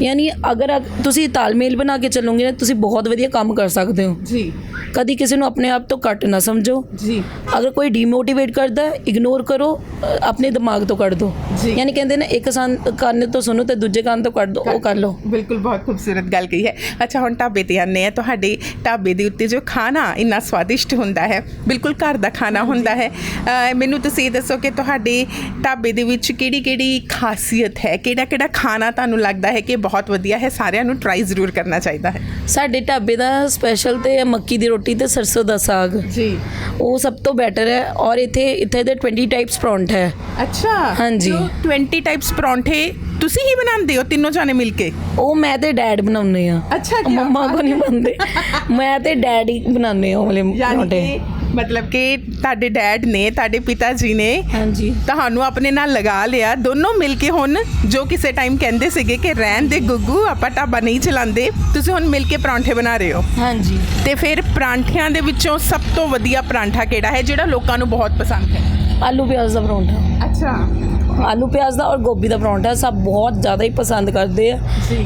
ਯਾਨੀ ਅਗਰ ਤੁਸੀਂ ਤਾਲਮੇਲ ਬਣਾ ਕੇ ਚੱਲੋਗੇ ਨਾ, ਤੁਸੀਂ ਬਹੁਤ ਵਧੀਆ ਕੰਮ ਕਰ ਸਕਦੇ ਹੋ ਜੀ। ਕਦੀ ਕਿਸੇ ਨੂੰ ਆਪਣੇ ਆਪ ਤੋਂ ਘੱਟ ਨਾ ਸਮਝੋ ਜੀ। ਅਗਰ ਕੋਈ ਡੀਮੋਟੀਵੇਟ ਕਰਦਾ ਇਗਨੋਰ ਕਰੋ, ਆਪਣੇ ਦਿਮਾਗ ਤੋਂ ਕੱਢ ਦਿਓ। ਯਾਨੀ ਕਹਿੰਦੇ ਨੇ ਇੱਕ ਕੰਨ ਤੋਂ ਸੁਣੋ ਤੇ ਦੂਜੇ ਕੰਨ ਤੋਂ ਕੱਢ ਦਿਓ, ਉਹ ਕਰ ਲਓ। ਬਿਲਕੁਲ, ਬਹੁਤ ਖੂਬਸੂਰਤ ਗੱਲ ਕਹੀ ਹੈ। ਅੱਛਾ, ਹੁਣ ਢਾਬੇ ਤੇ ਆਉਂਦੇ ਆ। ਤੁਹਾਡੇ ਢਾਬੇ ਦੇ ਉੱਤੇ ਜੋ ਖਾਣਾ ਇੰਨਾ ਸਵਾਦਿਸ਼ਟ ਹੁੰਦਾ ਹੈ, ਬਿਲਕੁਲ ਘਰ ਦਾ ਖਾਣਾ ਹੁੰਦਾ ਹੈ। ਮੈਨੂੰ ਤੁਸੀਂ ਇਹ ਦੱਸੋ ਕਿ ਤੁਹਾਡੇ ਢਾਬੇ ਦੇ ਵਿੱਚ ਕਿਹੜੀ ਖਾਸੀਅਤ ਹੈ, ਕਿਹੜਾ ਖਾਣਾ ਤੁਹਾਨੂੰ ਲੱਗਦਾ ਹੈ ਕਿ ਬਹੁਤ ਵਧੀਆ ਹੈ, ਸਾਰਿਆਂ ਨੂੰ ਟਰਾਈ ਜ਼ਰੂਰ ਕਰਨਾ ਚਾਹੀਦਾ ਹੈ? ਸਾਡੇ ਢਾਬੇ ਦਾ ਸਪੈਸ਼ਲ ਤੇ ਮੱਕੀ ਦੀ ਰੋਟੀ ਤੇ ਸਰਸੋਂ ਦਾ ਸਾਗ ਜੀ, ਉਹ ਸਭ ਤੋਂ ਬੈਟਰ ਹੈ। ਔਰ ਇੱਥੇ ਦੇ 20 ਟਾਈਪਸ ਪਰੌਂਠਾ ਹੈ। ਅੱਛਾ, ਹਾਂਜੀ। 20 ਟਾਈਪਸ ਪਰੌਂਠੇ ਤੁਸੀਂ ਹੀ ਬਣਾਉਂਦੇ ਹੋ ਤਿੰਨੋਂ ਜਾਣੇ ਮਿਲ ਕੇ? ਉਹ ਮੈਂ ਤੇ ਡੈਡ ਬਣਾਉਂਦੇ ਆ। ਅੱਛਾ, ਮੰਮਾ ਕੋ ਨਹੀਂ ਬਣਦੇ, ਮੈਂ ਤੇ ਡੈਡ ਹੀ ਬਣਾਉਂਦੇ ਆ ਉਹ ਵਾਲੇ ਪਰੌਂਠੇ। ਮਤਲਬ ਕਿ ਤੁਹਾਡੇ ਡੈਡ ਨੇ, ਤੁਹਾਡੇ ਪਿਤਾ ਜੀ ਨੇ ਹਾਂਜੀ ਤੁਹਾਨੂੰ ਆਪਣੇ ਨਾਲ ਲਗਾ ਲਿਆ, ਦੋਨੋਂ ਮਿਲ ਕੇ। ਹੁਣ ਜੋ ਕਿਸੇ ਟਾਈਮ ਕਹਿੰਦੇ ਸੀਗੇ ਕਿ ਰਹਿਣ ਦੇ ਗੁੱਗੂ ਆਪਾਂ ਢਾਬਾ ਨਹੀਂ ਚਲਾਉਂਦੇ, ਤੁਸੀਂ ਹੁਣ ਮਿਲ ਕੇ ਪਰਾਂਠੇ ਬਣਾ ਰਹੇ ਹੋ। ਹਾਂਜੀ। ਤੇ ਫਿਰ ਪਰਾਂਠਿਆਂ ਦੇ ਵਿੱਚੋਂ ਸਭ ਤੋਂ ਵਧੀਆ ਪਰਾਂਠਾ ਕਿਹੜਾ ਹੈ ਜਿਹੜਾ ਲੋਕਾਂ ਨੂੰ ਬਹੁਤ ਪਸੰਦ ਹੈ? ਆਲੂ ਪਿਆਜ਼ ਦਾ ਪਰੌਂਠਾ। ਅੱਛਾ। ਆਲੂ ਪਿਆਜ਼ ਦਾ ਔਰ ਗੋਭੀ ਦਾ ਪਰੌਂਠਾ ਸਭ ਬਹੁਤ ਜ਼ਿਆਦਾ ਹੀ ਪਸੰਦ ਕਰਦੇ ਆ।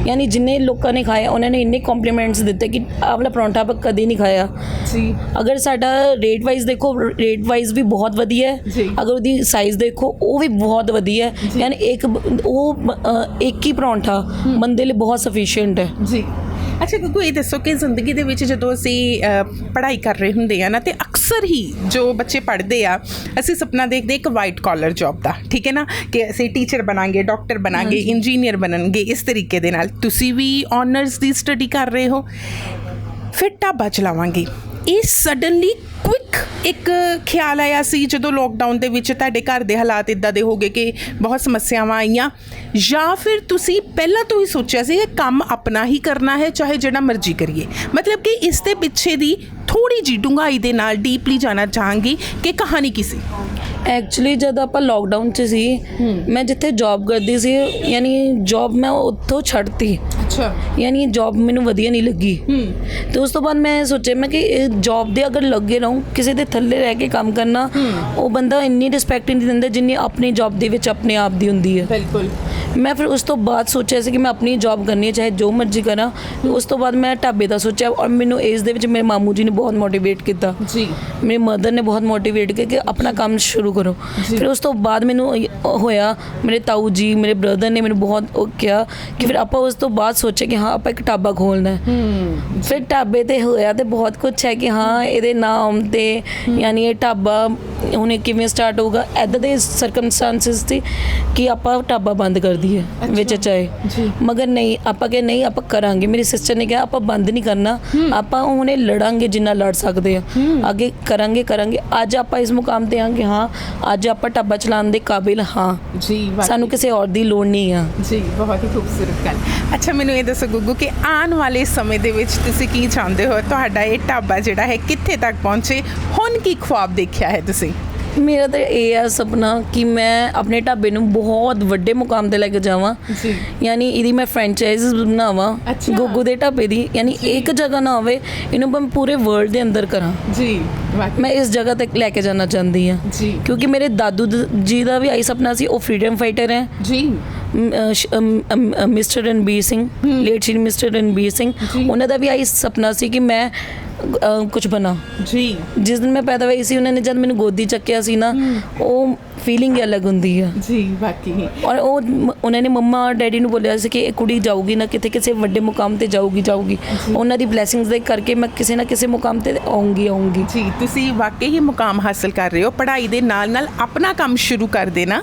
ਯਾਨੀ ਜਿੰਨੇ ਲੋਕਾਂ ਨੇ ਖਾਇਆ ਉਹਨਾਂ ਨੇ ਇੰਨੇ ਕੰਪਲੀਮੈਂਟਸ ਦਿੱਤੇ ਕਿ ਆਹ ਵਾਲਾ ਪਰੌਂਠਾ ਆਪਾਂ ਕਦੀ ਨਹੀਂ ਖਾਇਆ ਜੀ। ਅਗਰ ਸਾਡਾ ਰੇਟ ਵਾਈਜ਼ ਦੇਖੋ, ਰੇਟ ਵਾਈਜ਼ ਵੀ ਬਹੁਤ ਵਧੀਆ ਹੈ। ਅਗਰ ਉਹਦੀ ਸਾਈਜ਼ ਦੇਖੋ ਉਹ ਵੀ ਬਹੁਤ ਵਧੀਆ ਹੈ। ਯਾਨੀ ਇੱਕ ਹੀ ਪਰੌਂਠਾ ਬੰਦੇ ਲਈ ਬਹੁਤ ਸਫੀਸ਼ੀਐਂਟ ਹੈ। ਜੀ। ਅੱਛਾ ਗੁੱਗੂ, ਇਹ ਦੱਸੋ ਕਿ ਜ਼ਿੰਦਗੀ ਦੇ ਵਿੱਚ ਜਦੋਂ ਅਸੀਂ ਪੜ੍ਹਾਈ ਕਰ ਰਹੇ ਹੁੰਦੇ ਆ ਨਾ, ਤੇ ਅਕਸਰ ਹੀ ਜੋ ਬੱਚੇ ਪੜ੍ਹਦੇ ਆ, ਅਸੀਂ ਸੁਪਨਾ ਦੇਖਦੇ ਇੱਕ ਵਾਈਟ ਕਾਲਰ ਜੌਬ ਦਾ, ਠੀਕ ਹੈ ਨਾ, ਕਿ ਅਸੀਂ ਟੀਚਰ ਬਣਾਂਗੇ, ਡਾਕਟਰ ਬਣਾਂਗੇ, ਇੰਜੀਨੀਅਰ ਬਣਨਗੇ, ਇਸ ਤਰੀਕੇ ਦੇ ਨਾਲ। ਤੁਸੀਂ ਵੀ ਆਨਰਸ ਦੀ ਸਟੱਡੀ ਕਰ ਰਹੇ ਹੋ, ਫਿਰ ਢਾਬਾ ਚਲਾਵਾਂਗੇ, ਇਹ ਸਡਨਲੀ ਕੁਇਕ ਇੱਕ ਖਿਆਲ ਆਇਆ ਸੀ ਜਦੋਂ ਲੋਕਡਾਊਨ ਦੇ ਵਿੱਚ ਤੁਹਾਡੇ ਘਰ ਦੇ ਹਾਲਾਤ ਇੱਦਾਂ ਦੇ ਹੋ ਗਏ ਕਿ ਬਹੁਤ ਸਮੱਸਿਆਵਾਂ ਆਈਆਂ, ਜਾਂ ਫਿਰ ਤੁਸੀਂ ਪਹਿਲਾਂ ਤੋਂ ਹੀ ਸੋਚਿਆ ਸੀ ਕਿ ਕੰਮ ਆਪਣਾ ਹੀ ਕਰਨਾ ਹੈ, ਚਾਹੇ ਜਿਹੜਾ ਮਰਜ਼ੀ ਕਰੀਏ? ਮਤਲਬ ਕਿ ਇਸ ਦੇ ਪਿੱਛੇ ਦੀ ਥੋੜੀ ਜਿਹੀ ਡੂੰਘਾਈ ਦੇ ਨਾਲ ਡੀਪਲੀ ਜਾਣਾ ਚਾਹਾਂਗੀ ਕਿ ਕਹਾਣੀ ਕੀ ਸੀ? ਐਕਚੁਅਲੀ ਜਦ ਆਪਾਂ ਲੋਕਡਾਊਨ 'ਚ ਸੀ, ਮੈਂ ਜਿੱਥੇ ਜੌਬ ਕਰਦੀ ਸੀ, ਯਾਨੀ ਜੌਬ ਮੈਂ ਉੱਥੋਂ ਛੱਡਤੀ। ਅੱਛਾ। ਯਾਨੀ ਜੌਬ ਮੈਨੂੰ ਵਧੀਆ ਨਹੀਂ ਲੱਗੀ। ਤੇ ਉਸ ਤੋਂ ਬਾਅਦ ਮੈਂ ਸੋਚਿਆ ਮੈਂ ਕਿ ਇਹ ਜੌਬ ਦੇ ਅਗਰ ਲੱਗੇ ਰਹੂੰ, ਕਿਸੇ ਦੇ ਥੱਲੇ ਰਹਿ ਕੇ ਕੰਮ ਕਰਨਾ, ਉਹ ਬੰਦਾ ਇੰਨੀ ਰਿਸਪੈਕਟ ਨਹੀਂ ਦਿੰਦਾ ਜਿੰਨੀ ਆਪਣੀ ਜੌਬ ਦੇ ਵਿੱਚ ਆਪਣੇ ਆਪ ਦੀ ਹੁੰਦੀ ਹੈ। ਬਿਲਕੁਲ। ਮੈਂ ਫਿਰ ਉਸ ਤੋਂ ਬਾਅਦ ਸੋਚਿਆ ਸੀ ਕਿ ਮੈਂ ਆਪਣੀ ਜੌਬ ਕਰਨੀ ਹੈ, ਚਾਹੇ ਜੋ ਮਰਜ਼ੀ ਕਰਾਂ। ਉਸ ਤੋਂ ਬਾਅਦ ਮੈਂ ਢਾਬੇ ਦਾ ਸੋਚਿਆ, ਔਰ ਮੈਨੂੰ ਇਸ ਦੇ ਵਿੱਚ ਮੇਰੇ ਮਾਮੂ ਜੀ ਨੇ ਬਹੁਤ ਮੋਟੀਵੇਟ ਕੀਤਾ। ਜੀ। ਮੇਰੇ ਮਦਰ ਨੇ ਬਹੁਤ ਮੋਟੀਵੇਟ ਕੀਤਾ ਕਿ ਆਪਣਾ ਕੰਮ ਸ਼ੁਰੂ ਕਰੋ। ਫਿਰ ਉਸ ਤੋਂ ਬਾਅਦ ਮੈਨੂੰ ਹੋਇਆ, ਮੇਰੇ ਤਾਊ ਜੀ, ਮੇਰੇ ਬ੍ਰਦਰ ਨੇ ਮੈਨੂੰ ਬਹੁਤ ਉਹ ਕਿਹਾ ਕਿ ਫਿਰ ਆਪਾਂ ਉਸ ਤੋਂ ਬਾਅਦ ਸੋਚਿਆ ਕਿ ਹਾਂ ਆਪਾਂ ਇੱਕ ਢਾਬਾ ਖੋਲ੍ਹਣਾ ਹੈ। ਫਿਰ ਢਾਬੇ 'ਤੇ ਹੋਇਆ ਤੇ ਬਹੁਤ ਕੁਛ ਹੈ ਕਿ ਹਾਂ ਇਹਦੇ ਨਾਮ 'ਤੇ, ਯਾਨੀ ਇਹ ਢਾਬਾ ਹੁਣ ਕਿਵੇਂ ਸਟਾਰਟ ਹੋਊਗਾ, ਇੱਦਾਂ ਦੇ ਸਰਕਮਸਟੈਂਸਿਸ ਸੀ ਕਿ ਆਪਾਂ ਢਾਬਾ ਬੰਦ ਕਰ ਦਈਏ ਵਿੱਚ ਚਾਹੇ। ਮਗਰ ਨਹੀਂ, ਆਪਾਂ ਕਿ ਨਹੀਂ ਆਪਾਂ ਕਰਾਂਗੇ। ਮੇਰੀ ਸਿਸਟਰ ਨੇ ਕਿਹਾ ਆਪਾਂ ਬੰਦ ਨਹੀਂ ਕਰਨਾ, ਆਪਾਂ ਹੁਣੇ ਲੜਾਂਗੇ ਜਿੰਨਾ ਲੜ ਸਕਦੇ ਆ, ਅੱਗੇ ਕਰਾਂਗੇ। ਅੱਜ ਆਪਾਂ ਇਸ ਮੁਕਾਮ 'ਤੇ ਹਾਂ ਕਿ ਹਾਂ ਅੱਜ ਆਪਾਂ ਢਾਬਾ ਚਲਾਉਣ ਦੇ ਕਾਬਿਲ ਹਾਂ ਜੀ। ਸਾਨੂੰ ਕਿਸੇ ਹੋਰ ਦੀ ਲੋੜ ਨਹੀਂ ਆ ਜੀ। ਬਹੁਤ ਹੀ ਖੂਬਸੂਰਤ ਗੱਲ। ਅੱਛਾ, ਮੈਨੂੰ ਇਹ ਦੱਸੋ ਗੁੱਗੂ ਕਿ ਆਉਣ ਵਾਲੇ ਸਮੇਂ ਦੇ ਵਿੱਚ ਤੁਸੀਂ ਕੀ ਚਾਹੁੰਦੇ ਹੋ? ਤੁਹਾਡਾ ਇਹ ਢਾਬਾ ਜਿਹੜਾ ਹੈ ਕਿੱਥੇ ਤੱਕ ਪਹੁੰਚੇ? ਹੁਣ ਕੀ ਖੁਆਬ ਦੇਖਿਆ ਹੈ ਤੁਸੀਂ? ਮੇਰਾ ਤਾਂ ਇਹ ਆ ਸੁਪਨਾ ਕਿ ਮੈਂ ਆਪਣੇ ਢਾਬੇ ਨੂੰ ਬਹੁਤ ਵੱਡੇ ਮੁਕਾਮ 'ਤੇ ਲੈ ਕੇ ਜਾਵਾਂ। ਜੀ। ਯਾਨੀ ਇਹਦੀ ਮੈਂ ਫਰੈਂਚਾਈਜ਼ ਬਣਾਵਾਂ ਗੁੱਗੂ ਦੇ ਢਾਬੇ ਦੀ, ਯਾਨੀ ਇੱਕ ਜਗ੍ਹਾ ਨਾ ਹੋਵੇ, ਇਹਨੂੰ ਮੈਂ ਪੂਰੇ ਵਰਲਡ ਦੇ ਅੰਦਰ ਕਰਾਂ। ਜੀ। ਮੈਂ ਇਸ ਜਗ੍ਹਾ ਤੱਕ ਲੈ ਕੇ ਜਾਣਾ ਚਾਹੁੰਦੀ ਹਾਂ। ਜੀ। ਕਿਉਂਕਿ ਮੇਰੇ ਦਾਦੂ ਜੀ ਦਾ ਵੀ ਆਹੀ ਸੁਪਨਾ ਸੀ, ਉਹ ਫਰੀडम फाइटर ਹੈ। ਜੀ। ਮਿਸਟਰ ਰਣਬੀਰ ਸਿੰਘ, ਲੇਟ ਸ਼੍ਰੀ ਮਿਸਟਰ ਰਣਬੀਰ ਸਿੰਘ, ਉਹਨਾਂ ਦਾ ਵੀ ਆਹੀ ਸੁਪਨਾ ਸੀ ਕਿ ਮੈਂ ਕੁਝ ਬਣਾ। ਜੀ। ਜਿਸ ਦਿਨ ਮੈਂ ਪੈਦਾ ਹੋਈ ਸੀ, ਉਹਨਾਂ ਨੇ ਜਦ ਮੈਨੂੰ ਗੋਦੀ ਚੱਕਿਆ ਸੀ ਨਾ, ਉਹ ਫੀਲਿੰਗ ਹੀ ਅਲੱਗ ਹੁੰਦੀ ਆ। ਜੀ ਵਾਕਈ। ਔਰ ਉਹਨਾਂ ਨੇ ਮੰਮਾ ਡੈਡੀ ਨੂੰ ਬੋਲਿਆ ਸੀ ਕਿ ਇਹ ਕੁੜੀ ਜਾਊਗੀ ਨਾ ਕਿਤੇ, ਕਿਸੇ ਵੱਡੇ ਮੁਕਾਮ ਤੇ ਜਾਊਗੀ। ਉਹਨਾਂ ਦੀ ਬਲੇਸਿੰਗਸ ਦੇ ਕਰਕੇ ਮੈਂ ਕਿਸੇ ਨਾ ਕਿਸੇ ਮੁਕਾਮ ਤੇ ਆਉਂਗੀ। ਜੀ। ਤੁਸੀਂ ਵਾਕਈ ਹੀ ਮੁਕਾਮ ਹਾਸਲ ਕਰ ਰਹੇ ਹੋ। ਪੜ੍ਹਾਈ ਦੇ ਨਾਲ ਨਾਲ ਆਪਣਾ ਕੰਮ ਸ਼ੁਰੂ ਕਰ ਦੇਣਾ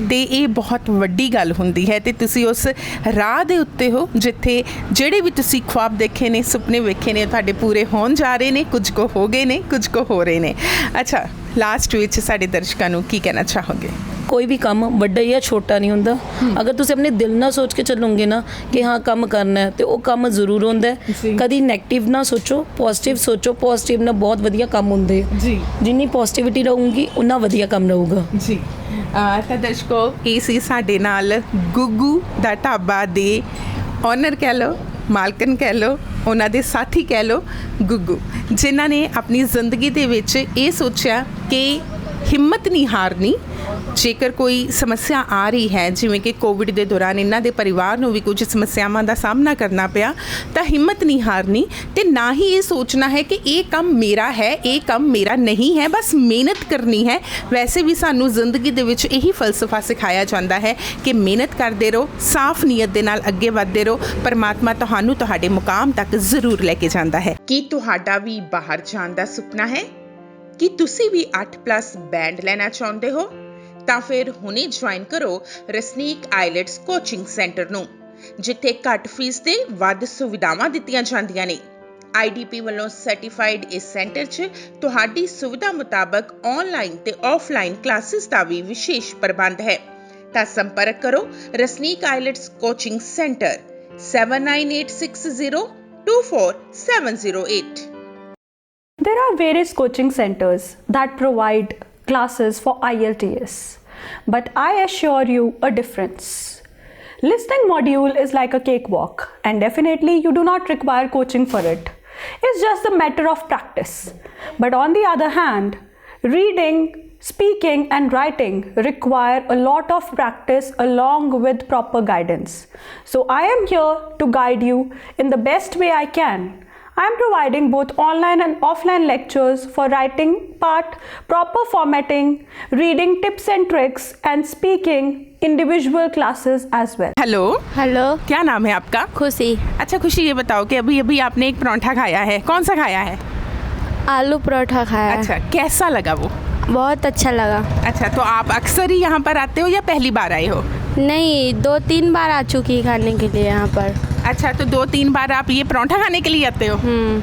ਤੇ ਇਹ ਬਹੁਤ ਵੱਡੀ ਗੱਲ ਹੁੰਦੀ ਹੈ। ਤੇ ਤੁਸੀਂ ਉਸ ਰਾਹ ਦੇ ਉੱਤੇ ਹੋ ਜਿੱਥੇ ਜਿਹੜੇ ਵੀ ਤੁਸੀਂ ਖੁਆਬ ਦੇਖੇ ਨੇ, ਸੁਪਨੇ ਵੇਖੇ ਨੇ, ਤੁਹਾਡੇ ਪੂਰੇ ਹੋਣ ਜਾ ਰਹੇ ਨੇ। ਕੁਝ ਕੁ ਹੋ ਗਏ ਨੇ, ਕੁਝ ਕੁ ਹੋ ਰਹੇ ਨੇ। ਅੱਛਾ, ਲਾਸਟ ਵਿੱਚ ਸਾਡੇ ਦਰਸ਼ਕਾਂ ਨੂੰ ਕੀ ਕਹਿਣਾ ਚਾਹੋਗੇ? ਕੋਈ ਵੀ ਕੰਮ ਵੱਡਾ ਜਾਂ ਛੋਟਾ ਨਹੀਂ ਹੁੰਦਾ। ਅਗਰ ਤੁਸੀਂ ਆਪਣੇ ਦਿਲ ਨਾਲ ਸੋਚ ਕੇ ਚੱਲੋਗੇ ਨਾ ਕਿ ਹਾਂ ਕੰਮ ਕਰਨਾ ਹੈ ਤੇ ਉਹ ਕੰਮ ਜ਼ਰੂਰ ਹੁੰਦਾ ਹੈ। ਜੀ। ਕਦੀ ਨੈਗੇਟਿਵ ਨਾ ਸੋਚੋ, ਪੋਜ਼ਿਟਿਵ ਸੋਚੋ। ਪੋਜ਼ਿਟਿਵ ਨਾਲ ਬਹੁਤ ਵਧੀਆ ਕੰਮ ਹੁੰਦੇ ਆ ਜੀ। ਜਿੰਨੀ ਪੋਜ਼ਿਟਿਵਿਟੀ ਰਹੂਗੀ ਉਨਾ ਵਧੀਆ ਕੰਮ ਰਹੂਗਾ ਜੀ। ਤਾਂ ਦਰਸ਼ਕੋ, ਇਹ ਸੀ ਸਾਡੇ ਨਾਲ ਗੁੱਗੂ ਦਾ ਢਾਬਾ ਦੇ ਓਨਰ ਕਹਿ ਲਓ, ਮਾਲਕਨ ਕਹਿ ਲਓ, ਉਹਨਾਂ ਦੇ ਸਾਥੀ ਕਹਿ ਲਓ, ਗੁੱਗੂ, ਜਿਨ੍ਹਾਂ ਨੇ ਆਪਣੀ ਜ਼ਿੰਦਗੀ ਦੇ ਵਿੱਚ ਇਹ ਸੋਚਿਆ ਕਿ ਹਿੰਮਤ ਨਹੀਂ ਹਾਰਨੀ। ਜੇਕਰ ਕੋਈ ਸਮੱਸਿਆ ਆ ਰਹੀ ਹੈ, ਜਿਵੇਂ ਕਿ ਕੋਵਿਡ ਦੇ ਦੌਰਾਨ ਇਹਨਾਂ ਦੇ ਪਰਿਵਾਰ ਨੂੰ ਵੀ ਕੁਝ ਸਮੱਸਿਆਵਾਂ ਦਾ ਸਾਹਮਣਾ ਕਰਨਾ ਪਿਆ, ਤਾਂ ਹਿੰਮਤ ਨਹੀਂ ਹਾਰਨੀ ਤੇ ਨਾ ਹੀ ਇਹ ਸੋਚਣਾ ਹੈ ਕਿ ਇਹ ਕੰਮ ਮੇਰਾ ਹੈ, ਇਹ ਕੰਮ ਮੇਰਾ ਨਹੀਂ ਹੈ, ਬਸ ਮਿਹਨਤ ਕਰਨੀ ਹੈ। ਵੈਸੇ ਵੀ ਸਾਨੂੰ ਜ਼ਿੰਦਗੀ ਦੇ ਵਿੱਚ ਇਹੀ ਫਲਸਫਾ ਸਿਖਾਇਆ ਜਾਂਦਾ ਹੈ ਕਿ ਮਿਹਨਤ ਕਰਦੇ ਰਹੋ, ਸਾਫ਼ ਨੀਅਤ ਦੇ ਨਾਲ ਅੱਗੇ ਵਧਦੇ ਰਹੋ, ਪਰਮਾਤਮਾ ਤੁਹਾਨੂੰ ਤੁਹਾਡੇ ਮੁਕਾਮ ਤੱਕ ਜ਼ਰੂਰ ਲੈ ਕੇ ਜਾਂਦਾ ਹੈ। ਕੀ ਤੁਹਾਡਾ ਵੀ ਬਾਹਰ ਜਾਣ ਦਾ ਸੁਪਨਾ ਹੈ? ਕੀ ਤੁਸੀਂ ਵੀ 8+ ਬੈਂਡ ਲੈਣਾ ਚਾਹੁੰਦੇ ਹੋ? ਤਾਂ ਫਿਰ ਹੁਣੇ ਜੁਆਇਨ ਕਰੋ ਰਸਨੀਕ ਆਈਲੈਟਸ ਕੋਚਿੰਗ ਸੈਂਟਰ ਨੂੰ, ਜਿੱਥੇ ਘੱਟ ਫੀਸ ਤੇ ਵੱਧ ਸੁਵਿਧਾਵਾਂ ਦਿੱਤੀਆਂ ਜਾਂਦੀਆਂ ਨੇ। IDP ਵੱਲੋਂ ਸਰਟੀਫਾਈਡ ਇਸ ਸੈਂਟਰ 'ਚ ਤੁਹਾਡੀ ਸੁਵਿਧਾ ਮੁਤਾਬਕ ਆਨਲਾਈਨ ਤੇ ਆਫਲਾਈਨ ਕਲਾਸਿਸ ਦਾ ਵੀ ਵਿਸ਼ੇਸ਼ ਪ੍ਰਬੰਧ ਹੈ। ਤਾਂ ਸੰਪਰਕ ਕਰੋ ਰਸਨੀਕ IELTS coaching centre 7986024708। There are various coaching centers that provide classes for IELTS, but I assure you a difference. Listening module is like a cakewalk, and definitely you do not require coaching for it. It's just a matter of practice. But on the other hand, reading, speaking and writing require a lot of practice along with proper guidance. So I am here to guide you in the best way I can. I am providing both online and offline lectures for writing part, proper formatting, reading tips and tricks, and speaking individual classes as well. Hello, hello, क्या नाम है आपका? खुशी। अच्छा खुशी, ये बताओ कि अभी अभी आपने एक पराठा खाया है, कौन सा खाया है? आलू परोठा खाया। अच्छा, कैसा लगा वो? बहुत अच्छा लगा। अच्छा, तो आप अक्सर ही यहाँ पर आते हो या पहली बार आए हो? नहीं, 2-3 बार आ चुकी खाने के लिए यहाँ पर। अच्छा, तो 2-3 बार आप ये पराठा खाने के लिए आते हो?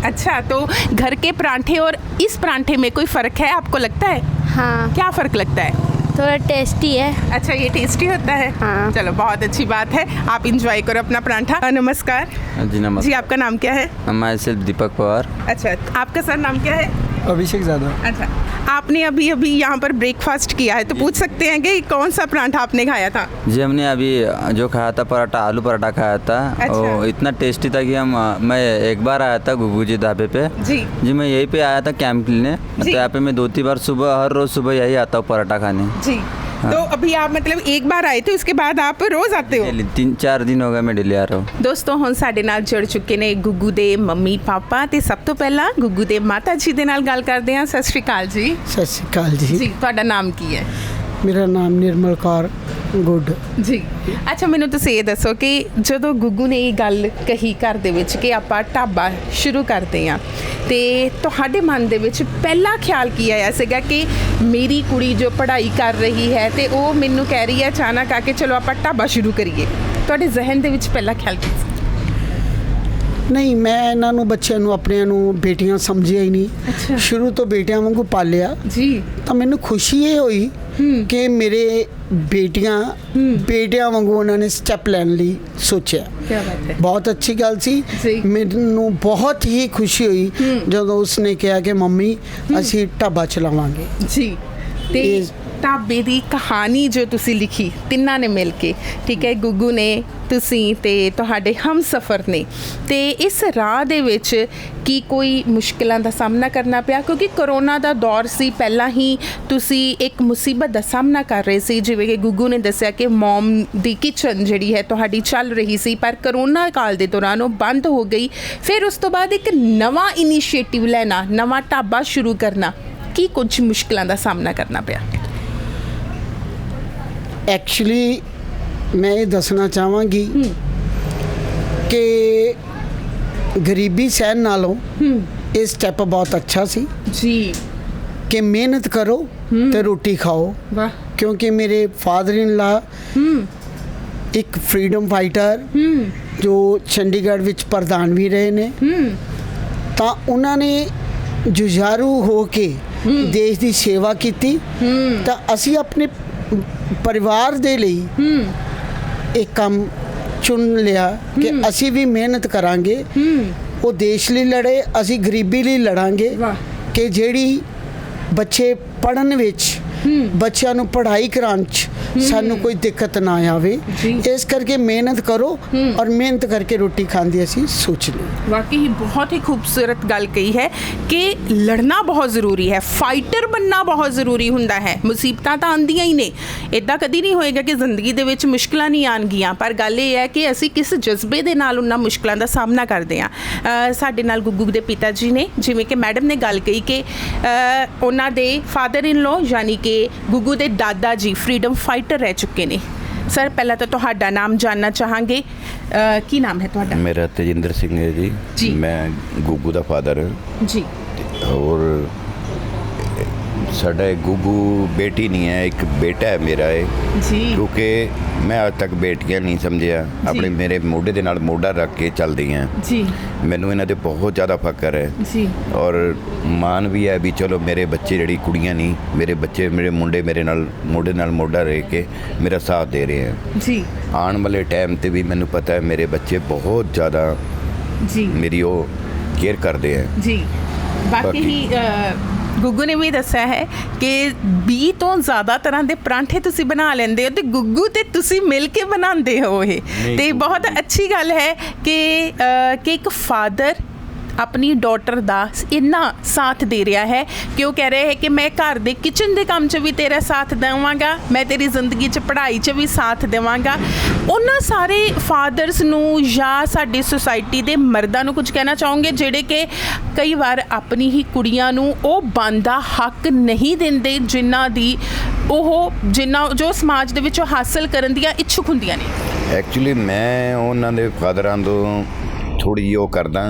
अच्छा, तो घर के पराठे और इस पराठे में कोई फ़र्क है आपको लगता है? हाँ, क्या फ़र्क लगता है? थोड़ा टेस्टी है। अच्छा, ये टेस्टी होता है? हाँ। चलो, बहुत अच्छी बात है। आप इंजॉय करो अपना पराठा। नमस्कार जी नमस्कार। जी, आपका नाम क्या है? मैं सिर्फ दीपक पवार। अच्छा, आपका सर नाम क्या है? अभिषेक ज़्यादा। अच्छा, आपने अभी अभी यहाँ पर ब्रेकफास्ट किया है, तो पूछ सकते हैं कि कौन सा पराठा आपने खाया था? जी हमने अभी जो खाया था पराठा, आलू पराठा खाया था। अच्छा। वो इतना टेस्टी था कि मैं एक बार आया था गुग्गू जी ढाबे पे। जी मैं यहीं पे आया था कैंप लेने। तो यहाँ पे मैं 2-3 बार सुबह, हर रोज़ सुबह यही आता हूँ पराठा खाने। जी। तो अभी आप मतलब एक बार आए थे, उसके बाद आप रोज़ आते हो? 3-4 दिन हो गए मैं डेली आ रहा हूँ। ਦੋਸਤੋ, ਹੁਣ ਸਾਡੇ ਨਾਲ ਜੁੜ ਚੁੱਕੇ ਨੇ ਗੁੱਗੂ ਦੇ ਮੰਮੀ ਪਾਪਾ ਤੇ ਸਭ ਤੋਂ ਪਹਿਲਾਂ ਗੁੱਗੂ ਦੇ ਮਾਤਾ ਜੀ ਦੇ ਨਾਲ ਗੱਲ ਕਰਦੇ ਹਾਂ। ਸਤਿ ਸ਼੍ਰੀ ਅਕਾਲ ਜੀ। ਸਤਿ ਸ਼੍ਰੀ ਅਕਾਲ ਜੀ। ਜੀ, ਤੁਹਾਡਾ ਨਾਮ ਕੀ ਹੈ? ਮੇਰਾ ਨਾਮ ਨਿਰਮਲ ਕੌਰ ਗੁੱਡ। ਜੀ। ਅੱਛਾ, ਮੈਨੂੰ ਤੁਸੀਂ ਇਹ ਦੱਸੋ ਕਿ ਜਦੋਂ ਗੁੱਗੂ ਨੇ ਇਹ ਗੱਲ ਕਹੀ ਘਰ ਦੇ ਵਿੱਚ ਕਿ ਆਪਾਂ ਢਾਬਾ ਸ਼ੁਰੂ ਕਰਦੇ ਹਾਂ, ਤੇ ਤੁਹਾਡੇ ਮਨ ਦੇ ਵਿੱਚ ਪਹਿਲਾ ਖਿਆਲ ਕੀ ਆਇਆ ਸੀਗਾ ਕਿ ਮੇਰੀ ਕੁੜੀ ਜੋ ਪੜ੍ਹਾਈ ਕਰ ਰਹੀ ਹੈ ਤੇ ਉਹ ਮੈਨੂੰ ਕਹਿ ਰਹੀ ਹੈ ਅਚਾਨਕ ਆ ਕੇ ਚਲੋ ਆਪਾਂ ਢਾਬਾ ਸ਼ੁਰੂ ਕਰੀਏ? ਤੁਹਾਡੇ ਜ਼ਿਹਨ ਦੇ ਵਿੱਚ ਪਹਿਲਾ ਖਿਆਲ ਕੀ ਸੀ? ਨਹੀਂ, ਮੈਂ ਇਹਨਾਂ ਨੂੰ ਬੱਚਿਆਂ ਨੂੰ ਆਪਣਿਆਂ ਨੂੰ ਬੇਟੀਆਂ ਸਮਝਿਆ ਹੀ ਨਹੀਂ। ਸ਼ੁਰੂ ਤੋਂ ਬੇਟਿਆਂ ਵਾਂਗੂ ਪਾਲਿਆ। ਜੀ। ਤਾਂ ਮੈਨੂੰ ਖੁਸ਼ੀ ਇਹ ਹੋਈ ਕਿ ਮੇਰੇ ਬੇਟਿਆਂ ਵਾਂਗੂ ਉਹਨਾਂ ਨੇ ਸਟੈਪ ਲੈਣ ਲਈ ਸੋਚਿਆ। ਕੀ ਬਾਤ ਹੈ। ਬਹੁਤ ਅੱਛੀ ਗੱਲ ਸੀ। ਜੀ। ਮੈਨੂੰ ਬਹੁਤ ਹੀ ਖੁਸ਼ੀ ਹੋਈ ਜਦੋਂ ਉਸਨੇ ਕਿਹਾ ਕਿ ਮੰਮੀ ਅਸੀਂ ਢਾਬਾ ਚਲਾਵਾਂਗੇ। ਜੀ। ਤੇ ਢਾਬੇ ਦੀ ਕਹਾਣੀ ਜੋ ਤੁਸੀਂ ਲਿਖੀ ਤਿੰਨਾਂ ਨੇ ਮਿਲ ਕੇ, ਠੀਕ ਹੈ, ਗੁੱਗੂ ਨੇ, ਤੁਸੀਂ ਤੇ ਤੁਹਾਡੇ ਹਮਸਫਰ ਨੇ, ਤੇ ਇਸ ਰਾਹ ਦੇ ਵਿੱਚ ਕੀ ਕੋਈ ਮੁਸ਼ਕਿਲਾਂ ਦਾ ਸਾਹਮਣਾ ਕਰਨਾ ਪਿਆ? ਕਿਉਂਕਿ ਕਰੋਨਾ ਦਾ ਦੌਰ ਸੀ, ਪਹਿਲਾਂ ਹੀ ਤੁਸੀਂ ਇੱਕ ਮੁਸੀਬਤ ਦਾ ਸਾਹਮਣਾ ਕਰ ਰਹੇ ਸੀ। ਜਿਵੇਂ ਕਿ ਗੁੱਗੂ ਨੇ ਦੱਸਿਆ ਕਿ ਮੌਮ ਦੀ ਕਿਚਨ ਜਿਹੜੀ ਹੈ ਤੁਹਾਡੀ ਚੱਲ ਰਹੀ ਸੀ, ਪਰ ਕਰੋਨਾ ਕਾਲ ਦੇ ਦੌਰਾਨ ਉਹ ਬੰਦ ਹੋ ਗਈ। ਫਿਰ ਉਸ ਤੋਂ ਬਾਅਦ ਇੱਕ ਨਵਾਂ ਇਨੀਸ਼ੀਏਟਿਵ ਲੈਣਾ, ਨਵਾਂ ਢਾਬਾ ਸ਼ੁਰੂ ਕਰਨਾ, ਕੀ ਕੁਝ ਮੁਸ਼ਕਿਲਾਂ ਦਾ ਸਾਹਮਣਾ ਕਰਨਾ ਪਿਆ? ਐਕਚੁਅਲੀ ਮੈਂ ਇਹ ਦੱਸਣਾ ਚਾਹਾਂਗੀ ਕਿ ਗਰੀਬੀ ਸਹਿਣ ਨਾਲੋਂ ਇਹ ਸਟੈਪ ਬਹੁਤ ਅੱਛਾ ਸੀ ਜੀ ਕਿ ਮਿਹਨਤ ਕਰੋ ਤੇ ਰੋਟੀ ਖਾਓ। ਵਾਹ। ਕਿਉਂਕਿ ਮੇਰੇ ਫਾਦਰ ਇਨ ਲਾ ਇੱਕ ਫਰੀडम ਫਾਈਟਰ ਜੋ ਚੰਡੀਗੜ੍ਹ ਵਿੱਚ ਪ੍ਰਧਾਨ ਵੀ ਰਹੇ ਨੇ, ਤਾਂ ਉਹਨਾਂ ਨੇ ਜੁਝਾਰੂ ਹੋ ਕੇ ਦੇਸ਼ ਦੀ ਸੇਵਾ ਕੀਤੀ। ਤਾਂ ਅਸੀਂ ਆਪਣੇ ਪਰਿਵਾਰ ਦੇ ਲਈ ਇਹ ਕੰਮ ਚੁਣ ਲਿਆ ਕਿ ਅਸੀਂ ਵੀ ਮਿਹਨਤ ਕਰਾਂਗੇ। ਉਹ ਦੇਸ਼ ਲਈ ਲੜੇ, ਅਸੀਂ ਗਰੀਬੀ ਲਈ ਲੜਾਂਗੇ ਕਿ ਜਿਹੜੀ ਬੱਚੇ ਪੜ੍ਹਨ ਵਿੱਚ, ਬੱਚਿਆਂ ਨੂੰ ਪੜ੍ਹਾਈ ਕਰਾਉਣ 'ਚ ਸਾਨੂੰ ਕੋਈ ਦਿੱਕਤ ਨਾ ਆਵੇ। ਇਸ ਕਰਕੇ ਮਿਹਨਤ ਕਰੋ ਔਰ ਮਿਹਨਤ ਕਰਕੇ ਰੋਟੀ ਖਾਣ ਦੀ ਅਸੀਂ ਸੋਚ ਲਈ। वाकई ही बहुत ही खूबसूरत गल कही है कि लड़ना बहुत ज़रूरी है, फाइटर बनना बहुत ज़रूरी हुंदा है। मुसीबतां तां आंदियां ही ने, इदां कदी नहीं होएगा कि ज़िंदगी दे विच मुश्किलां नहीं आउणगीਆਂ, पर गल ये है कि ਅਸੀਂ किस जज्बे ਦੇ ਨਾਲ ਉਹਨਾਂ ਮੁਸ਼ਕਿਲਾਂ ਦਾ ਸਾਹਮਣਾ ਕਰਦੇ ਹਾਂ। ਸਾਡੇ ਨਾਲ ਗੁੱਗੂ ਦੇ ਪਿਤਾ ਜੀ ਨੇ, ਜਿਵੇਂ ਕਿ ਮੈਡਮ ਨੇ ਗੱਲ ਕਹੀ ਕਿ ਉਹਨਾਂ ਦੇ ਫਾਦਰ ਇਨ ਲੋ ਯਾਨੀ ਕਿ ਗੁੱਗੂ ਦੇ ਦਾਦਾ ਜੀ ਫਰੀडम फाइटर रह चुके ने। सर पहला तो तुहाडा नाम जानना चाहांगे, की नाम है तुहाडा? मेरा तेजिंदर सिंह है जी। जी। मैं गुग्गू का फादर हूँ जी। और साडा गुग्गू बेटी नहीं है, एक बेटा है मेरा है जी। क्योंकि मैं आज तक बेटियां नहीं समझिया, अपने मेरे मोढे दे नाल मोढा रख के चलदी हैं जी। मैनू इन्हां ते बहुत ज़्यादा फकर है जी। और मान भी है भी चलो मेरे बच्चे जड़ी कुड़ियां नहीं, मेरे बच्चे मेरे मुंडे मेरे नाल मोढा रह के मेरा साथ दे रहे हैं जी। आने वाले टाइम ते भी मैनू पता है मेरे बच्चे बहुत ज़्यादा जी मेरी वो केयर करते हैं जी। बाकी ही ਗੁੱਗੂ ਨੇ ਵੀ ਦੱਸਿਆ ਹੈ ਕਿ 20 ਤੋਂ ਜ਼ਿਆਦਾ ਤਰ੍ਹਾਂ ਦੇ ਪਰਾਂਠੇ ਤੁਸੀਂ ਬਣਾ ਲੈਂਦੇ ਹੋ ਤੇ ਗੁੱਗੂ ਤੇ ਤੁਸੀਂ ਮਿਲ ਕੇ ਬਣਾਉਂਦੇ ਹੋ ਇਹ, ਤੇ ਬਹੁਤ ਅੱਛੀ ਗੱਲ ਹੈ ਕਿ ਇੱਕ ਫਾਦਰ ਆਪਣੀ ਡਾਟਰ ਦਾ ਇੰਨਾ ਸਾਥ ਦੇ ਰਿਹਾ ਹੈ ਕਿ ਉਹ ਕਹਿ ਰਿਹਾ ਹੈ ਕਿ ਮੈਂ ਘਰ ਦੇ ਕਿਚਨ ਦੇ ਕੰਮ 'ਚ ਵੀ ਤੇਰਾ ਸਾਥ ਦੇਵਾਂਗਾ, ਮੈਂ ਤੇਰੀ ਜ਼ਿੰਦਗੀ 'ਚ ਪੜ੍ਹਾਈ 'ਚ ਵੀ ਸਾਥ ਦੇਵਾਂਗਾ। ਉਹਨਾਂ ਸਾਰੇ ਫਾਦਰਸ ਨੂੰ ਜਾਂ ਸਾਡੀ ਸੁਸਾਇਟੀ ਦੇ ਮਰਦਾਂ ਨੂੰ ਕੁਝ ਕਹਿਣਾ ਚਾਹੋਗੇ ਜਿਹੜੇ ਕਿ ਕਈ ਵਾਰ ਆਪਣੀ ਹੀ ਕੁੜੀਆਂ ਨੂੰ ਉਹ ਬਣਦਾ ਹੱਕ ਨਹੀਂ ਦਿੰਦੇ ਜਿਨ੍ਹਾਂ ਦੀ ਜੋ ਸਮਾਜ ਦੇ ਵਿੱਚ ਹਾਸਲ ਕਰਨ ਦੀਆਂ ਇੱਛੁਕ ਹੁੰਦੀਆਂ ਨੇ? ਐਕਚੁਅਲੀ ਮੈਂ ਉਹਨਾਂ ਦੇ ਫਾਦਰਾਂ ਤੋਂ ਥੋੜ੍ਹੀ ਜਿਹੀ ਉਹ ਕਰਦਾ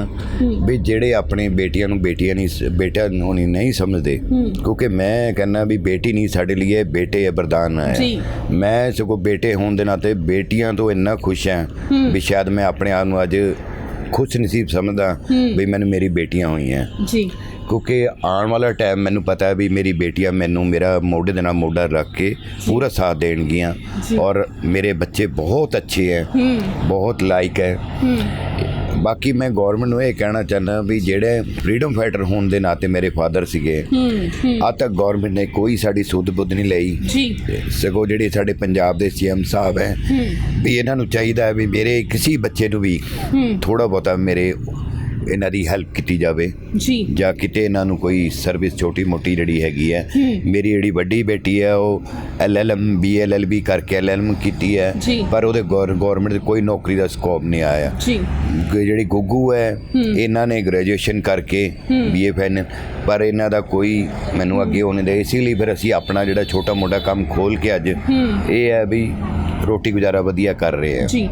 ਵੀ ਜਿਹੜੇ ਆਪਣੀ ਬੇਟੀਆਂ ਨੂੰ ਬੇਟਾ ਨੂੰ ਨਹੀਂ ਸਮਝਦੇ, ਕਿਉਂਕਿ ਮੈਂ ਕਹਿੰਦਾ ਵੀ ਬੇਟੀ ਨਹੀਂ ਸਾਡੇ ਲਈ ਇਹ ਬੇਟੇ ਹੈ, ਵਰਦਾਨ ਹੈ। ਮੈਂ ਸਗੋਂ ਬੇਟੇ ਹੋਣ ਦੇ ਨਾਤੇ ਬੇਟੀਆਂ ਤੋਂ ਇੰਨਾ ਖੁਸ਼ ਹਾਂ ਵੀ ਸ਼ਾਇਦ ਮੈਂ ਆਪਣੇ ਆਪ ਨੂੰ ਅੱਜ ਖੁਸ਼ ਨਸੀਬ ਸਮਝਦਾ ਵੀ ਮੈਨੂੰ ਮੇਰੀ ਬੇਟੀਆਂ ਹੋਈਆਂ ਜੀ। ਕਿਉਂਕਿ ਆਉਣ ਵਾਲਾ ਟਾਈਮ ਮੈਨੂੰ ਪਤਾ ਹੈ ਵੀ ਮੇਰੀ ਬੇਟੀਆਂ ਮੈਨੂੰ ਮੇਰਾ ਮੋਢੇ ਦੇ ਨਾਲ ਮੋਢਾ ਰੱਖ ਕੇ ਪੂਰਾ ਸਾਥ ਦੇਣਗੀਆਂ ਔਰ ਮੇਰੇ ਬੱਚੇ ਬਹੁਤ ਅੱਛੇ ਹੈ, ਬਹੁਤ ਲਾਇਕ ਹੈ। ਬਾਕੀ ਮੈਂ ਗੌਰਮੈਂਟ ਨੂੰ ਇਹ ਕਹਿਣਾ ਚਾਹੁੰਦਾ ਵੀ ਜਿਹੜੇ ਫਰੀडम फाइटर ਹੋਣ ਦੇ ਨਾਤੇ ਮੇਰੇ ਫਾਦਰ ਸੀਗੇ, ਅੱਜ ਤੱਕ ਗੌਰਮੈਂਟ ਨੇ ਕੋਈ ਸਾਡੀ ਸੁੱਧ ਬੁੱਧ ਨਹੀਂ ਲਈ ਜੀ। ਸਗੋਂ ਜਿਹੜੇ ਸਾਡੇ ਪੰਜਾਬ ਦੇ CM ਸਾਹਿਬ ਹੈ ਵੀ ਇਹਨਾਂ ਨੂੰ ਚਾਹੀਦਾ ਹੈ ਵੀ ਮੇਰੇ ਕਿਸੇ ਬੱਚੇ ਨੂੰ ਵੀ ਥੋੜ੍ਹਾ ਬਹੁਤਾ ਮੇਰੇ ਇਹਨਾਂ ਦੀ ਹੈਲਪ ਕੀਤੀ ਜਾਵੇ ਜੀ, ਜਾਂ ਕਿਤੇ ਇਹਨਾਂ ਨੂੰ ਕੋਈ ਸਰਵਿਸ ਛੋਟੀ ਮੋਟੀ ਜਿਹੜੀ ਹੈਗੀ ਹੈ। ਮੇਰੀ ਜਿਹੜੀ ਵੱਡੀ ਬੇਟੀ ਹੈ ਉਹ LLM BLLB ਕਰਕੇ LLM ਕੀਤੀ ਹੈ, ਪਰ ਉਹਦੇ ਗੌਰਮੈਂਟ ਦੇ ਕੋਈ ਨੌਕਰੀ ਦਾ ਸਕੋਪ ਨਹੀਂ ਆਇਆ ਜੀ। ਜਿਹੜੀ ਗੁੱਗੂ ਹੈ ਇਹਨਾਂ ਨੇ ਗ੍ਰੈਜੂਏਸ਼ਨ ਕਰਕੇ BA ਫਾਈਨਲ, ਪਰ ਇਹਨਾਂ ਦਾ ਕੋਈ ਮੈਨੂੰ ਅੱਗੇ ਹੋਣੇ ਦੇ, ਇਸ ਲਈ ਫਿਰ ਅਸੀਂ ਆਪਣਾ ਜਿਹੜਾ ਛੋਟਾ ਮੋਟਾ ਕੰਮ ਖੋਲ੍ਹ ਕੇ ਅੱਜ ਇਹ ਹੈ ਵੀ ਰੋਟੀ ਗੁਜ਼ਾਰਾ ਵਧੀਆ ਕਰ ਰਹੇ ਆ ਜੀ।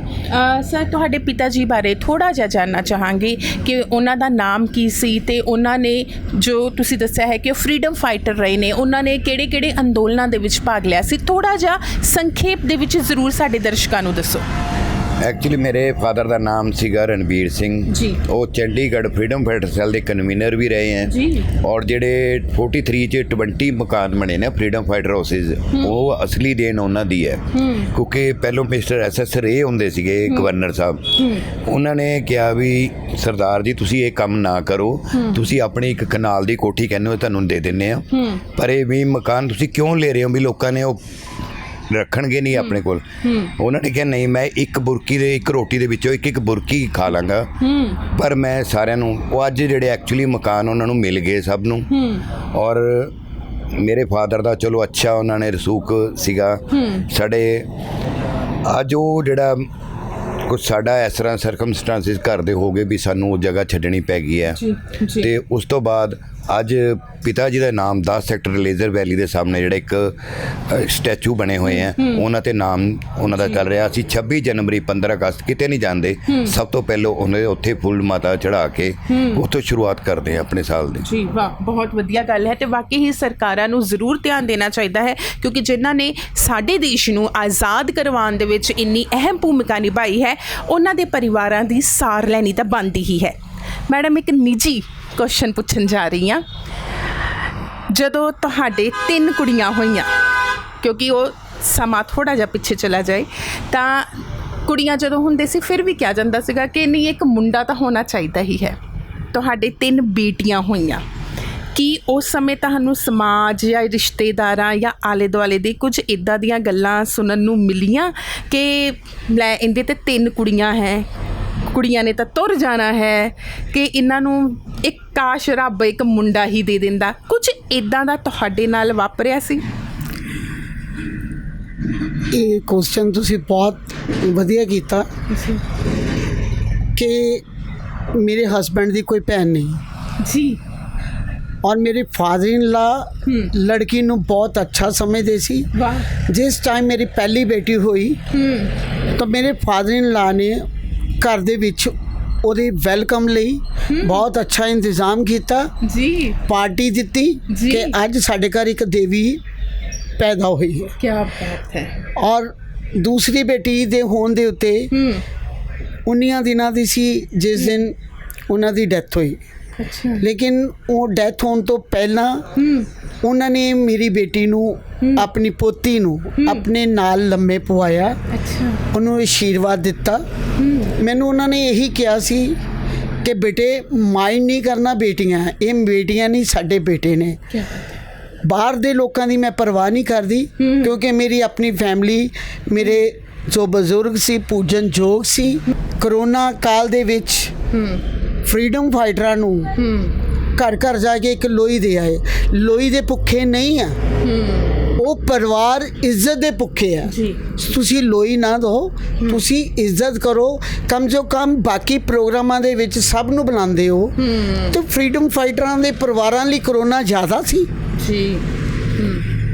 ਸਰ ਤੁਹਾਡੇ ਪਿਤਾ ਜੀ ਬਾਰੇ ਥੋੜ੍ਹਾ ਜਿਹਾ ਜਾਣਨਾ ਚਾਹਾਂਗੇ ਕਿ ਉਹਨਾਂ ਦਾ ਨਾਮ ਕੀ ਸੀ ਤੇ ਉਹਨਾਂ ਨੇ ਜੋ ਤੁਸੀਂ ਦੱਸਿਆ ਹੈ ਕਿ ਉਹ ਫਰੀडम फाइटर ਰਹੇ ਨੇ, ਉਹਨਾਂ ਨੇ ਕਿਹੜੇ ਅੰਦੋਲਨਾਂ ਦੇ ਵਿੱਚ ਭਾਗ ਲਿਆ ਸੀ, ਥੋੜ੍ਹਾ ਜਿਹਾ ਸੰਖੇਪ ਦੇ ਵਿੱਚ ਜ਼ਰੂਰ ਸਾਡੇ ਦਰਸ਼ਕਾਂ ਨੂੰ ਦੱਸੋ। ਐਕਚੁਅਲੀ ਮੇਰੇ ਫਾਦਰ ਦਾ ਨਾਮ ਸੀਗਾ ਰਣਬੀਰ ਸਿੰਘ ਜੀ। ਉਹ ਚੰਡੀਗੜ੍ਹ ਫਰੀडम फाइटर ਸੈੱਲ ਦੇ ਕਨਵੀਨਰ ਵੀ ਰਹੇ ਹੈ ਜੀ। ਔਰ ਜਿਹੜੇ 43 ਚ 20 ਮਕਾਨ ਬਣੇ ਨੇ ਫਰੀडम फाइटर ਹਾਊਸਿਸ, ਉਹ ਅਸਲੀ ਦੇਣ ਉਹਨਾਂ ਦੀ ਹੈ, ਕਿਉਂਕਿ ਪਹਿਲੋਂ ਮਿਸਟਰ SS ਰੇ ਹੁੰਦੇ ਸੀਗੇ ਗਵਰਨਰ ਸਾਹਿਬ, ਉਹਨਾਂ ਨੇ ਕਿਹਾ ਵੀ ਸਰਦਾਰ ਜੀ ਤੁਸੀਂ ਇਹ ਕੰਮ ਨਾ ਕਰੋ, ਤੁਸੀਂ ਆਪਣੀ ਇੱਕ ਕਨਾਲ ਦੀ ਕੋਠੀ ਕਹਿੰਦੇ ਹੋ ਤੁਹਾਨੂੰ ਦੇ ਦਿੰਦੇ ਆ, ਪਰ ਇਹ ਵੀ ਮਕਾਨ ਤੁਸੀਂ ਕਿਉਂ ਲੈ ਰਹੇ ਹੋ ਵੀ ਲੋਕਾਂ ਨੇ ਉਹ ਰੱਖਣਗੇ ਨਹੀਂ ਆਪਣੇ ਕੋਲ। ਉਹਨਾਂ ਨੇ ਕਿਹਾ ਨਹੀਂ, ਮੈਂ ਇੱਕ ਰੋਟੀ ਦੇ ਵਿੱਚੋਂ ਇੱਕ ਬੁਰਕੀ ਖਾ ਲਾਂਗਾ, ਪਰ ਮੈਂ ਸਾਰਿਆਂ ਨੂੰ ਉਹ ਅੱਜ ਜਿਹੜੇ ਐਕਚੁਅਲੀ ਮਕਾਨ ਉਹਨਾਂ ਨੂੰ ਮਿਲ ਗਏ ਸਭ ਨੂੰ। ਔਰ ਮੇਰੇ ਫਾਦਰ ਦਾ ਚਲੋ ਅੱਛਾ ਉਹਨਾਂ ਨੇ ਰਸੂਖ ਸੀਗਾ ਸਾਡੇ, ਅੱਜ ਉਹ ਜਿਹੜਾ ਕੁਝ ਸਾਡਾ ਇਸ ਤਰ੍ਹਾਂ ਸਰਕਮਸਟੈਂਸਿਸ ਘਰ ਦੇ ਹੋ ਗਏ ਵੀ ਸਾਨੂੰ ਉਹ ਜਗ੍ਹਾ ਛੱਡਣੀ ਪੈ ਗਈ ਹੈ ਤੇ ਉਸ ਤੋਂ ਬਾਅਦ ਅੱਜ ਪਿਤਾ ਜੀ ਦਾ ਨਾਮ 10 ਸੈਕਟਰ ਲੇਜ਼ਰ ਵੈਲੀ ਦੇ ਸਾਹਮਣੇ ਜਿਹੜਾ ਇੱਕ ਸਟੈਚੂ ਬਣੇ ਹੋਏ ਆ ਉਹਨਾਂ ਤੇ ਨਾਮ ਉਹਨਾਂ ਦਾ ਚੱਲ ਰਿਹਾ। ਅਸੀਂ 26 ਜਨਵਰੀ 15 ਅਗਸਤ ਕਿਤੇ ਨਹੀਂ ਜਾਂਦੇ, ਸਭ ਤੋਂ ਪਹਿਲਾਂ ਉਹਨਾਂ ਦੇ ਉੱਥੇ ਫੁੱਲ ਮਾਤਾ ਚੜ੍ਹਾ ਕੇ ਉੱਥੋਂ ਸ਼ੁਰੂਆਤ ਕਰਦੇ ਆ ਆਪਣੇ ਸਾਲ ਦੀ ਜੀ। ਵਾਹ, ਬਹੁਤ ਵਧੀਆ ਗੱਲ ਹੈ ਤੇ ਵਾਕਈ ਹੀ ਸਰਕਾਰਾਂ ਨੂੰ ਜ਼ਰੂਰ ਧਿਆਨ ਦੇਣਾ ਚਾਹੀਦਾ ਹੈ ਕਿਉਂਕਿ ਜਿਨ੍ਹਾਂ ਨੇ ਸਾਡੇ ਦੇਸ਼ ਨੂੰ ਆਜ਼ਾਦ ਕਰਵਾਉਣ ਦੇ ਵਿੱਚ ਇੰਨੀ ਅਹਿਮ ਭੂਮਿਕਾ ਨਿਭਾਈ ਹੈ ਉਹਨਾਂ ਦੇ ਪਰਿਵਾਰਾਂ ਦੀ ਸਾਰ ਲੈਣੀ ਤਾਂ ਬਣਦੀ ਹੀ ਹੈ। ਮੈਡਮ ਇੱਕ ਨਿੱਜੀ ਕੁਐਸਚਨ ਪੁੱਛਣ ਜਾ ਰਹੀ ਹਾਂ, ਜਦੋਂ ਤੁਹਾਡੇ 3 ਕੁੜੀਆਂ ਹੋਈਆਂ, ਕਿਉਂਕਿ ਉਹ ਸਮਾਂ ਥੋੜਾ ਜਿਹਾ ਪਿੱਛੇ ਚਲਾ ਜਾਏ ਤਾਂ ਕੁੜੀਆਂ ਜਦੋਂ ਹੁੰਦੇ ਸੀ ਫਿਰ ਵੀ ਕਿਹਾ ਜਾਂਦਾ ਸੀਗਾ ਕਿ ਨਹੀਂ ਇੱਕ ਮੁੰਡਾ ਤਾਂ ਹੋਣਾ ਚਾਹੀਦਾ ਹੀ ਹੈ। ਤੁਹਾਡੇ 3 ਬੇਟੀਆਂ ਹੋਈਆਂ, ਕੀ ਉਸ ਸਮੇਂ ਤੁਹਾਨੂੰ ਸਮਾਜ ਜਾਂ ਰਿਸ਼ਤੇਦਾਰਾਂ ਜਾਂ ਆਲੇ ਦੁਆਲੇ ਦੇ ਕੁਝ ਇੱਦਾਂ ਦੀਆਂ ਗੱਲਾਂ ਸੁਣਨ ਨੂੰ ਮਿਲੀਆਂ ਕਿ ਲੈ ਇਹਦੇ ਤੇ 3 ਕੁੜੀਆਂ ਹੈ, ਕੁੜੀਆਂ ਨੇ ਤਾਂ ਤੁਰ ਜਾਣਾ ਹੈ, ਕਿ ਇਹਨਾਂ ਨੂੰ ਇੱਕ ਕਾਸ਼ ਰੱਬ ਇੱਕ ਮੁੰਡਾ ਹੀ ਦੇ ਦਿੰਦਾ, ਕੁਝ ਇੱਦਾਂ ਦਾ ਤੁਹਾਡੇ ਨਾਲ ਵਾਪਰਿਆ ਸੀ? ਇਹ ਕੁਐਸਚਨ ਤੁਸੀਂ ਬਹੁਤ ਵਧੀਆ ਕੀਤਾ ਕਿ ਮੇਰੇ ਹਸਬੈਂਡ ਦੀ ਕੋਈ ਭੈਣ ਨਹੀਂ ਜੀ। ਔਰ ਮੇਰੇ ਫਾਦਰ ਇਨ ਲਾ ਲੜਕੀ ਨੂੰ ਬਹੁਤ ਅੱਛਾ ਸਮਝਦੇ ਸੀ। ਵਾਹ। ਜਿਸ ਟਾਈਮ ਮੇਰੀ ਪਹਿਲੀ ਬੇਟੀ ਹੋਈ ਤਾਂ ਮੇਰੇ ਫਾਦਰ ਇਨ ਲਾ ਨੇ ਘਰ ਦੇ ਵਿੱਚ ਉਹਦੇ ਵੈਲਕਮ ਲਈ ਬਹੁਤ ਅੱਛਾ ਇੰਤਜ਼ਾਮ ਕੀਤਾ ਜੀ। ਪਾਰਟੀ ਦਿੱਤੀ ਜੀ। ਕਿ ਅੱਜ ਸਾਡੇ ਘਰ ਇੱਕ ਦੇਵੀ ਪੈਦਾ ਹੋਈ ਹੈ। ਕੀ ਬਾਤ ਹੈ। ਔਰ ਦੂਸਰੀ ਬੇਟੀ ਦੇ ਹੋਣ ਦੇ ਉੱਤੇ 19 ਦਿਨਾਂ ਦੀ ਸੀ ਜਿਸ ਦਿਨ ਉਹਨਾਂ ਦੀ ਡੈਥ ਹੋਈ। ਅੱਛਾ। ਲੇਕਿਨ ਉਹ ਡੈਥ ਹੋਣ ਤੋਂ ਪਹਿਲਾਂ ਉਹਨਾਂ ਨੇ ਮੇਰੀ ਬੇਟੀ ਨੂੰ ਆਪਣੀ ਪੋਤੀ ਨੂੰ ਆਪਣੇ ਨਾਲ ਲੰਮੇ ਪਵਾਇਆ। ਅੱਛਾ। ਉਹਨੂੰ ਆਸ਼ੀਰਵਾਦ ਦਿੱਤਾ। ਮੈਨੂੰ ਉਹਨਾਂ ਨੇ ਇਹੀ ਕਿਹਾ ਸੀ ਕਿ ਬੇਟੇ ਮਾਈਂਡ ਨਹੀਂ ਕਰਨਾ, ਬੇਟੀਆਂ ਇਹ ਬੇਟੀਆਂ ਨਹੀਂ ਸਾਡੇ ਬੇਟੇ ਨੇ। ਬਾਹਰ ਦੇ ਲੋਕਾਂ ਦੀ ਮੈਂ ਪਰਵਾਹ ਨਹੀਂ ਕਰਦੀ ਕਿਉਂਕਿ ਮੇਰੀ ਆਪਣੀ ਫੈਮਿਲੀ, ਮੇਰੇ ਜੋ ਬਜ਼ੁਰਗ ਸੀ ਪੂਜਨ ਯੋਗ ਸੀ। ਕਰੋਨਾ ਕਾਲ ਦੇ ਵਿੱਚ ਫਰੀडम ਫਾਈਟਰਾਂ ਨੂੰ ਘਰ ਘਰ ਜਾ ਕੇ ਇੱਕ ਲੋਈ ਦੇ ਆਏ। ਲੋਈ ਦੇ ਭੁੱਖੇ ਨਹੀਂ ਆ, ਉਹ ਪਰਿਵਾਰ ਇੱਜ਼ਤ ਦੇ ਭੁੱਖੇ ਆ। ਤੁਸੀਂ ਲੋਈ ਨਾ ਦਿਓ, ਤੁਸੀਂ ਇੱਜ਼ਤ ਕਰੋ। ਕਮ ਜੋ ਕਮ ਬਾਕੀ ਪ੍ਰੋਗਰਾਮਾਂ ਦੇ ਵਿੱਚ ਸਭ ਨੂੰ ਬੁਲਾਉਂਦੇ ਹੋ ਤੇ ਫਰੀडम ਫਾਈਟਰਾਂ ਦੇ ਪਰਿਵਾਰਾਂ ਲਈ ਕਰੋਨਾ ਜ਼ਿਆਦਾ ਸੀ ਜੀ।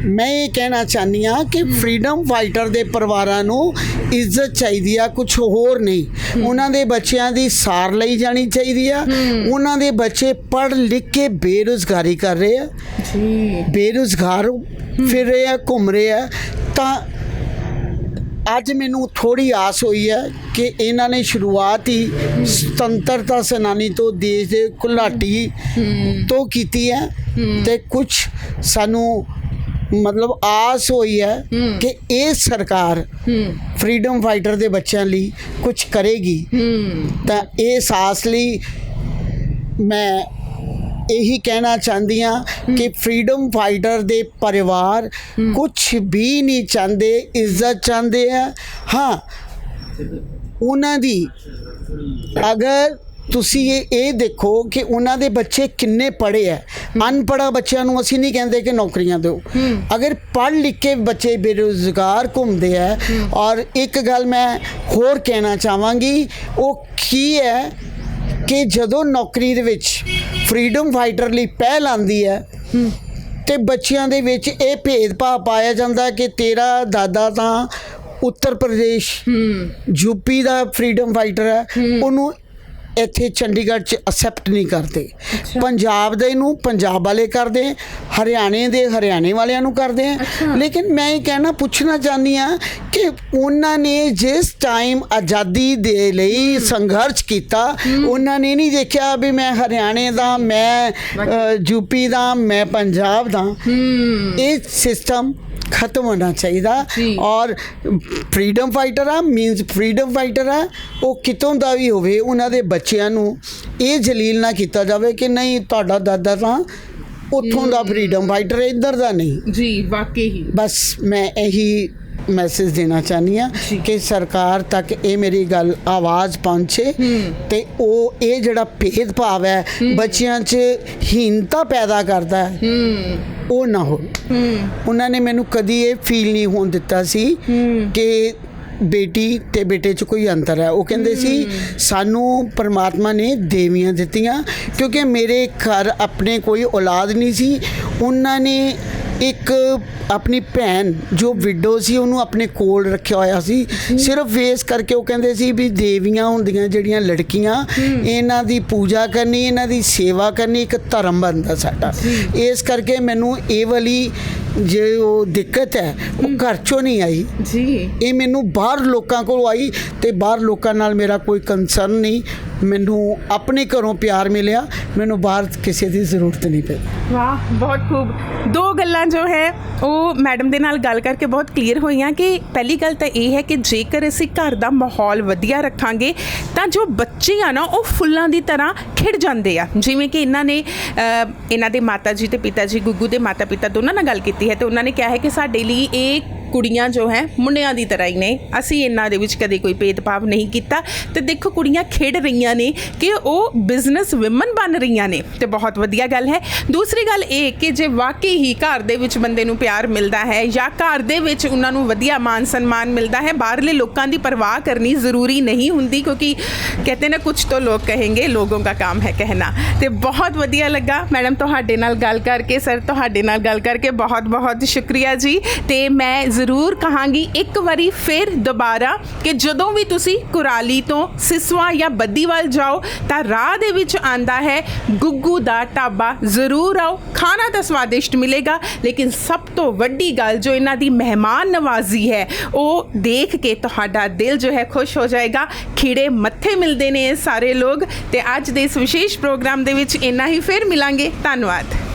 ਮੈਂ ਇਹ ਕਹਿਣਾ ਚਾਹੁੰਦੀ ਹਾਂ ਕਿ ਫਰੀडम ਫਾਈਟਰ ਦੇ ਪਰਿਵਾਰਾਂ ਨੂੰ ਇੱਜ਼ਤ ਚਾਹੀਦੀ ਆ, ਕੁਝ ਹੋਰ ਨਹੀਂ। ਉਹਨਾਂ ਦੇ ਬੱਚਿਆਂ ਦੀ ਸਾਰ ਲਈ ਜਾਣੀ ਚਾਹੀਦੀ ਆ। ਉਹਨਾਂ ਦੇ ਬੱਚੇ ਪੜ੍ਹ ਲਿਖ ਕੇ ਬੇਰੁਜ਼ਗਾਰੀ ਕਰ ਰਹੇ ਆ ਜੀ, ਬੇਰੁਜ਼ਗਾਰ ਫਿਰ ਰਹੇ ਆ, ਘੁੰਮ ਰਹੇ ਆ। ਤਾਂ ਅੱਜ ਮੈਨੂੰ ਥੋੜੀ ਆਸ ਹੋਈ ਹੈ ਕਿ ਇਹਨਾਂ ਨੇ ਸ਼ੁਰੂਆਤ ਹੀ ਸੁਤੰਤਰਤਾ ਸੈਨਾਨੀ ਤੋਂ, ਦੇਸ਼ ਦੇ ਘੁਲਾਟੀ ਤੋਂ ਕੀਤੀ ਹੈ ਤੇ ਕੁਝ ਸਾਨੂੰ ਮਤਲਬ ਆਸ ਹੋਈ ਹੈ ਕਿ ਇਹ ਸਰਕਾਰ ਫਰੀडम ਫਾਈਟਰ ਦੇ ਬੱਚਿਆਂ ਲਈ ਕੁਝ ਕਰੇਗੀ। ਤਾਂ ਇਸ ਆਸ ਲਈ ਮੈਂ ਇਹੀ ਕਹਿਣਾ ਚਾਹੁੰਦੀ ਹਾਂ ਕਿ ਫਰੀडम ਫਾਈਟਰ ਦੇ ਪਰਿਵਾਰ ਕੁਝ ਵੀ ਨਹੀਂ ਚਾਹੁੰਦੇ, ਇੱਜ਼ਤ ਚਾਹੁੰਦੇ ਆ। ਹਾਂ, ਉਹਨਾਂ ਦੀ ਅਗਰ ਤੁਸੀਂ ਇਹ ਦੇਖੋ ਕਿ ਉਹਨਾਂ ਦੇ ਬੱਚੇ ਕਿੰਨੇ ਪੜ੍ਹੇ ਹੈ। ਅਨਪੜ੍ਹ ਬੱਚਿਆਂ ਨੂੰ ਅਸੀਂ ਨਹੀਂ ਕਹਿੰਦੇ ਕਿ ਨੌਕਰੀਆਂ ਦਿਓ, ਅਗਰ ਪੜ੍ਹ ਲਿਖ ਕੇ ਬੱਚੇ ਬੇਰੁਜ਼ਗਾਰ ਘੁੰਮਦੇ ਹੈ। ਔਰ ਇੱਕ ਗੱਲ ਮੈਂ ਹੋਰ ਕਹਿਣਾ ਚਾਹਾਂਗੀ, ਉਹ ਕੀ ਹੈ ਕਿ ਜਦੋਂ ਨੌਕਰੀ ਦੇ ਵਿੱਚ ਫਰੀडम ਫਾਈਟਰ ਲਈ ਪਹਿਲ ਆਉਂਦੀ ਹੈ ਤੇ ਬੱਚਿਆਂ ਦੇ ਵਿੱਚ ਇਹ ਭੇਦਭਾਵ ਪਾਇਆ ਜਾਂਦਾ ਕਿ ਤੇਰਾ ਦਾਦਾ ਤਾਂ ਉੱਤਰ ਪ੍ਰਦੇਸ਼ ਯੂਪੀ ਦਾ ਫਰੀडम ਫਾਈਟਰ ਹੈ, ਉਹਨੂੰ ਇੱਥੇ ਚੰਡੀਗੜ੍ਹ 'ਚ ਅਸੈਪਟ ਨਹੀਂ ਕਰਦੇ। ਪੰਜਾਬ ਦੇ ਨੂੰ ਪੰਜਾਬ ਵਾਲੇ ਕਰਦੇ, ਹਰਿਆਣੇ ਦੇ ਹਰਿਆਣੇ ਵਾਲਿਆਂ ਨੂੰ ਕਰਦੇ ਆ। ਲੇਕਿਨ ਮੈਂ ਇਹ ਕਹਿਣਾ ਪੁੱਛਣਾ ਚਾਹੁੰਦੀ ਹਾਂ ਕਿ ਉਹਨਾਂ ਨੇ ਜਿਸ ਟਾਈਮ ਆਜ਼ਾਦੀ ਦੇ ਲਈ ਸੰਘਰਸ਼ ਕੀਤਾ, ਉਹਨਾਂ ਨੇ ਨਹੀਂ ਦੇਖਿਆ ਵੀ ਮੈਂ ਹਰਿਆਣੇ ਦਾ, ਮੈਂ ਯੂਪੀ ਦਾ, ਮੈਂ ਪੰਜਾਬ ਦਾ। ਇਹ ਸਿਸਟਮ ਖਤਮ ਹੋਣਾ ਚਾਹੀਦਾ। ਔਰ ਫਰੀडम ਫਾਈਟਰ ਆ ਮੀਨਸ ਫਰੀडम ਫਾਈਟਰ ਆ, ਉਹ ਕਿਤੋਂ ਦਾ ਵੀ ਹੋਵੇ, ਉਹਨਾਂ ਦੇ ਬੱਚਿਆਂ ਨੂੰ ਇਹ ਜਲੀਲ ਨਾ ਕੀਤਾ ਜਾਵੇ ਕਿ ਨਹੀਂ ਤੁਹਾਡਾ ਦਾਦਾ ਤਾਂ ਉੱਥੋਂ ਦਾ ਫਰੀडम ਫਾਈਟਰ, ਇੱਧਰ ਦਾ ਨਹੀਂ ਜੀ। ਵਾਕਈ ਬਸ ਮੈਂ ਇਹੀ ਮੈਸੇਜ ਦੇਣਾ ਚਾਹੁੰਦੀ ਹਾਂ ਕਿ ਸਰਕਾਰ ਤੱਕ ਇਹ ਮੇਰੀ ਗੱਲ ਆਵਾਜ਼ ਪਹੁੰਚੇ ਤੇ ਉਹ ਇਹ ਜਿਹੜਾ ਭੇਦਭਾਵ ਹੈ ਬੱਚਿਆਂ 'ਚ ਹੀਨਤਾ ਪੈਦਾ ਕਰਦਾ ਹੈ ਉਹ ਨਾ ਹੋ। ਉਹਨਾਂ ਨੇ ਮੈਨੂੰ ਕਦੀ ਇਹ ਫੀਲ ਨਹੀਂ ਹੋਣ ਦਿੱਤਾ ਸੀ ਕਿ ਬੇਟੀ ਤੇ ਬੇਟੇ 'ਚ ਕੋਈ ਅੰਤਰ ਹੈ। ਉਹ ਕਹਿੰਦੇ ਸੀ ਸਾਨੂੰ ਪਰਮਾਤਮਾ ਨੇ ਦੇਵੀਆਂ ਦਿੱਤੀਆਂ, ਕਿਉਂਕਿ ਮੇਰੇ ਘਰ ਆਪਣੇ ਕੋਈ ਔਲਾਦ ਨਹੀਂ ਸੀ। ਉਹਨਾਂ ਨੇ ਇੱਕ ਆਪਣੀ ਭੈਣ ਜੋ ਵਿਡੋ ਸੀ ਉਹਨੂੰ ਆਪਣੇ ਕੋਲ ਰੱਖਿਆ ਹੋਇਆ ਸੀ, ਸਿਰਫ ਇਸ ਕਰਕੇ ਉਹ ਕਹਿੰਦੇ ਸੀ ਵੀ ਦੇਵੀਆਂ ਹੁੰਦੀਆਂ ਜਿਹੜੀਆਂ ਲੜਕੀਆਂ, ਇਹਨਾਂ ਦੀ ਪੂਜਾ ਕਰਨੀ, ਇਹਨਾਂ ਦੀ ਸੇਵਾ ਕਰਨੀ ਇੱਕ ਧਰਮ ਬਣਦਾ ਸਾਡਾ। ਇਸ ਕਰਕੇ ਮੈਨੂੰ ਇਹ ਵਾਲੀ ਜੋ ਦਿੱਕਤ ਹੈ ਉਹ ਘਰ 'ਚੋਂ ਨਹੀਂ ਆਈ ਜੀ, ਇਹ ਮੈਨੂੰ ਬਾਹਰ ਲੋਕਾਂ ਕੋਲ ਆਈ ਤੇ ਬਾਹਰ ਲੋਕਾਂ ਨਾਲ ਮੇਰਾ ਕੋਈ ਕੰਸਰਨ ਨਹੀਂ। ਮੈਨੂੰ ਆਪਣੇ ਘਰੋਂ ਪਿਆਰ ਮਿਲਿਆ, ਮੈਨੂੰ ਬਾਹਰ ਕਿਸੇ ਦੀ ਜ਼ਰੂਰਤ ਨਹੀਂ ਪਈ। ਵਾਹ, ਬਹੁਤ ਖੂਬ। ਦੋ ਗੱਲਾਂ ਜੋ ਹੈ ਉਹ ਮੈਡਮ ਦੇ ਨਾਲ ਗੱਲ ਕਰਕੇ ਬਹੁਤ ਕਲੀਅਰ ਹੋਈਆਂ ਕਿ ਪਹਿਲੀ ਗੱਲ ਤਾਂ ਇਹ ਹੈ ਕਿ ਜੇਕਰ ਅਸੀਂ ਘਰ ਦਾ ਮਾਹੌਲ ਵਧੀਆ ਰੱਖਾਂਗੇ ਤਾਂ ਜੋ ਬੱਚੇ ਆ ਨਾ ਉਹ ਫੁੱਲਾਂ ਦੀ ਤਰ੍ਹਾਂ ਖਿੜ ਜਾਂਦੇ ਆ। ਜਿਵੇਂ ਕਿ ਇਹਨਾਂ ਦੇ ਮਾਤਾ ਜੀ ਤੇ ਪਿਤਾ ਜੀ, ਗੁੱਗੂ ਦੇ ਮਾਤਾ ਪਿਤਾ ਦੋਨਾਂ ਨਾਲ ਗੱਲ ਕੀਤੀ ਹੈ ਤੇ ਉਹਨਾਂ ਨੇ ਕਿਹਾ ਹੈ ਕਿ ਸਾਡੇ ਲਈ ਇਹ ਕੁੜੀਆਂ ਜੋ ਹੈ ਮੁੰਡਿਆਂ ਦੀ ਤਰ੍ਹਾਂ ਹੀ ਨੇ, ਅਸੀਂ ਇਹਨਾਂ ਦੇ ਵਿੱਚ ਕਦੇ ਕੋਈ ਭੇਦਭਾਵ ਨਹੀਂ ਕੀਤਾ। ਤੇ ਦੇਖੋ ਕੁੜੀਆਂ ਖੇਡ ਰਹੀਆਂ ਨੇ ਕਿ ਉਹ ਬਿਜ਼ਨਸ ਵਿਮਨ ਬਣ ਰਹੀਆਂ ਨੇ ਤੇ ਬਹੁਤ ਵਧੀਆ ਗੱਲ ਹੈ। ਦੂਸਰੀ ਗੱਲ ਇਹ ਕਿ ਜੇ ਵਾਕਈ ਹੀ ਘਰ ਦੇ ਵਿੱਚ ਬੰਦੇ ਨੂੰ ਪਿਆਰ ਮਿਲਦਾ ਹੈ ਜਾਂ ਘਰ ਦੇ ਵਿੱਚ ਉਹਨਾਂ ਨੂੰ ਵਧੀਆ ਮਾਨ ਸਨਮਾਨ ਮਿਲਦਾ ਹੈ, ਬਾਹਰਲੇ ਲੋਕਾਂ ਦੀ ਪਰਵਾਹ ਕਰਨੀ ਜ਼ਰੂਰੀ ਨਹੀਂ ਹੁੰਦੀ, ਕਿਉਂਕਿ ਕਹਿੰਦੇ ਨਾ ਕੁਛ ਤਾਂ ਲੋਕ ਕਹੇਂਗੇ, ਲੋਗੋਂ ਦਾ ਕੰਮ ਹੈ ਕਹਿਣਾ। ਤੇ ਬਹੁਤ ਵਧੀਆ ਲੱਗਾ ਮੈਡਮ ਤੁਹਾਡੇ ਨਾਲ ਗੱਲ ਕਰਕੇ, ਸਰ ਤੁਹਾਡੇ ਨਾਲ ਗੱਲ ਕਰਕੇ ਬਹੁਤ ਬਹੁਤ ਸ਼ੁਕਰੀਆ ਜੀ। ਤੇ ਮੈਂ ਜ਼ਰੂਰ ਕਹਾਂਗੀ ਇੱਕ ਵਾਰੀ ਫਿਰ ਦੁਬਾਰਾ ਕਿ ਜਦੋਂ ਵੀ ਤੁਸੀਂ ਕੁਰਾਲੀ ਤੋਂ ਸਿਸਵਾ ਜਾਂ ਬੱਦੀਵਾਲ ਜਾਓ ਤਾਂ ਰਾਹ ਦੇ ਵਿੱਚ ਆਂਦਾ ਹੈ ਗੁੱਗੂ ਦਾ ਢਾਬਾ, ਜ਼ਰੂਰ ਆਓ। ਖਾਣਾ ਤਾਂ ਸਵਾਦਿਸ਼ਟ ਮਿਲੇਗਾ, ਲੇਕਿਨ ਸਭ ਤੋਂ ਵੱਡੀ ਗੱਲ ਜੋ ਇਹਨਾਂ ਦੀ ਮਹਿਮਾਨ ਨਵਾਜ਼ੀ ਹੈ ਉਹ ਦੇਖ ਕੇ ਤੁਹਾਡਾ ਦਿਲ ਜੋ ਹੈ ਖੁਸ਼ ਹੋ ਜਾਏਗਾ। ਖਿੜੇ ਮੱਥੇ ਮਿਲਦੇ ਨੇ ਇਹ ਸਾਰੇ ਲੋਕ। ਤੇ ਅੱਜ ਦੇ ਇਸ ਵਿਸ਼ੇਸ਼ ਪ੍ਰੋਗਰਾਮ ਦੇ ਵਿੱਚ ਇੰਨਾ ਹੀ, ਫਿਰ ਮਿਲਾਂਗੇ। ਧੰਨਵਾਦ।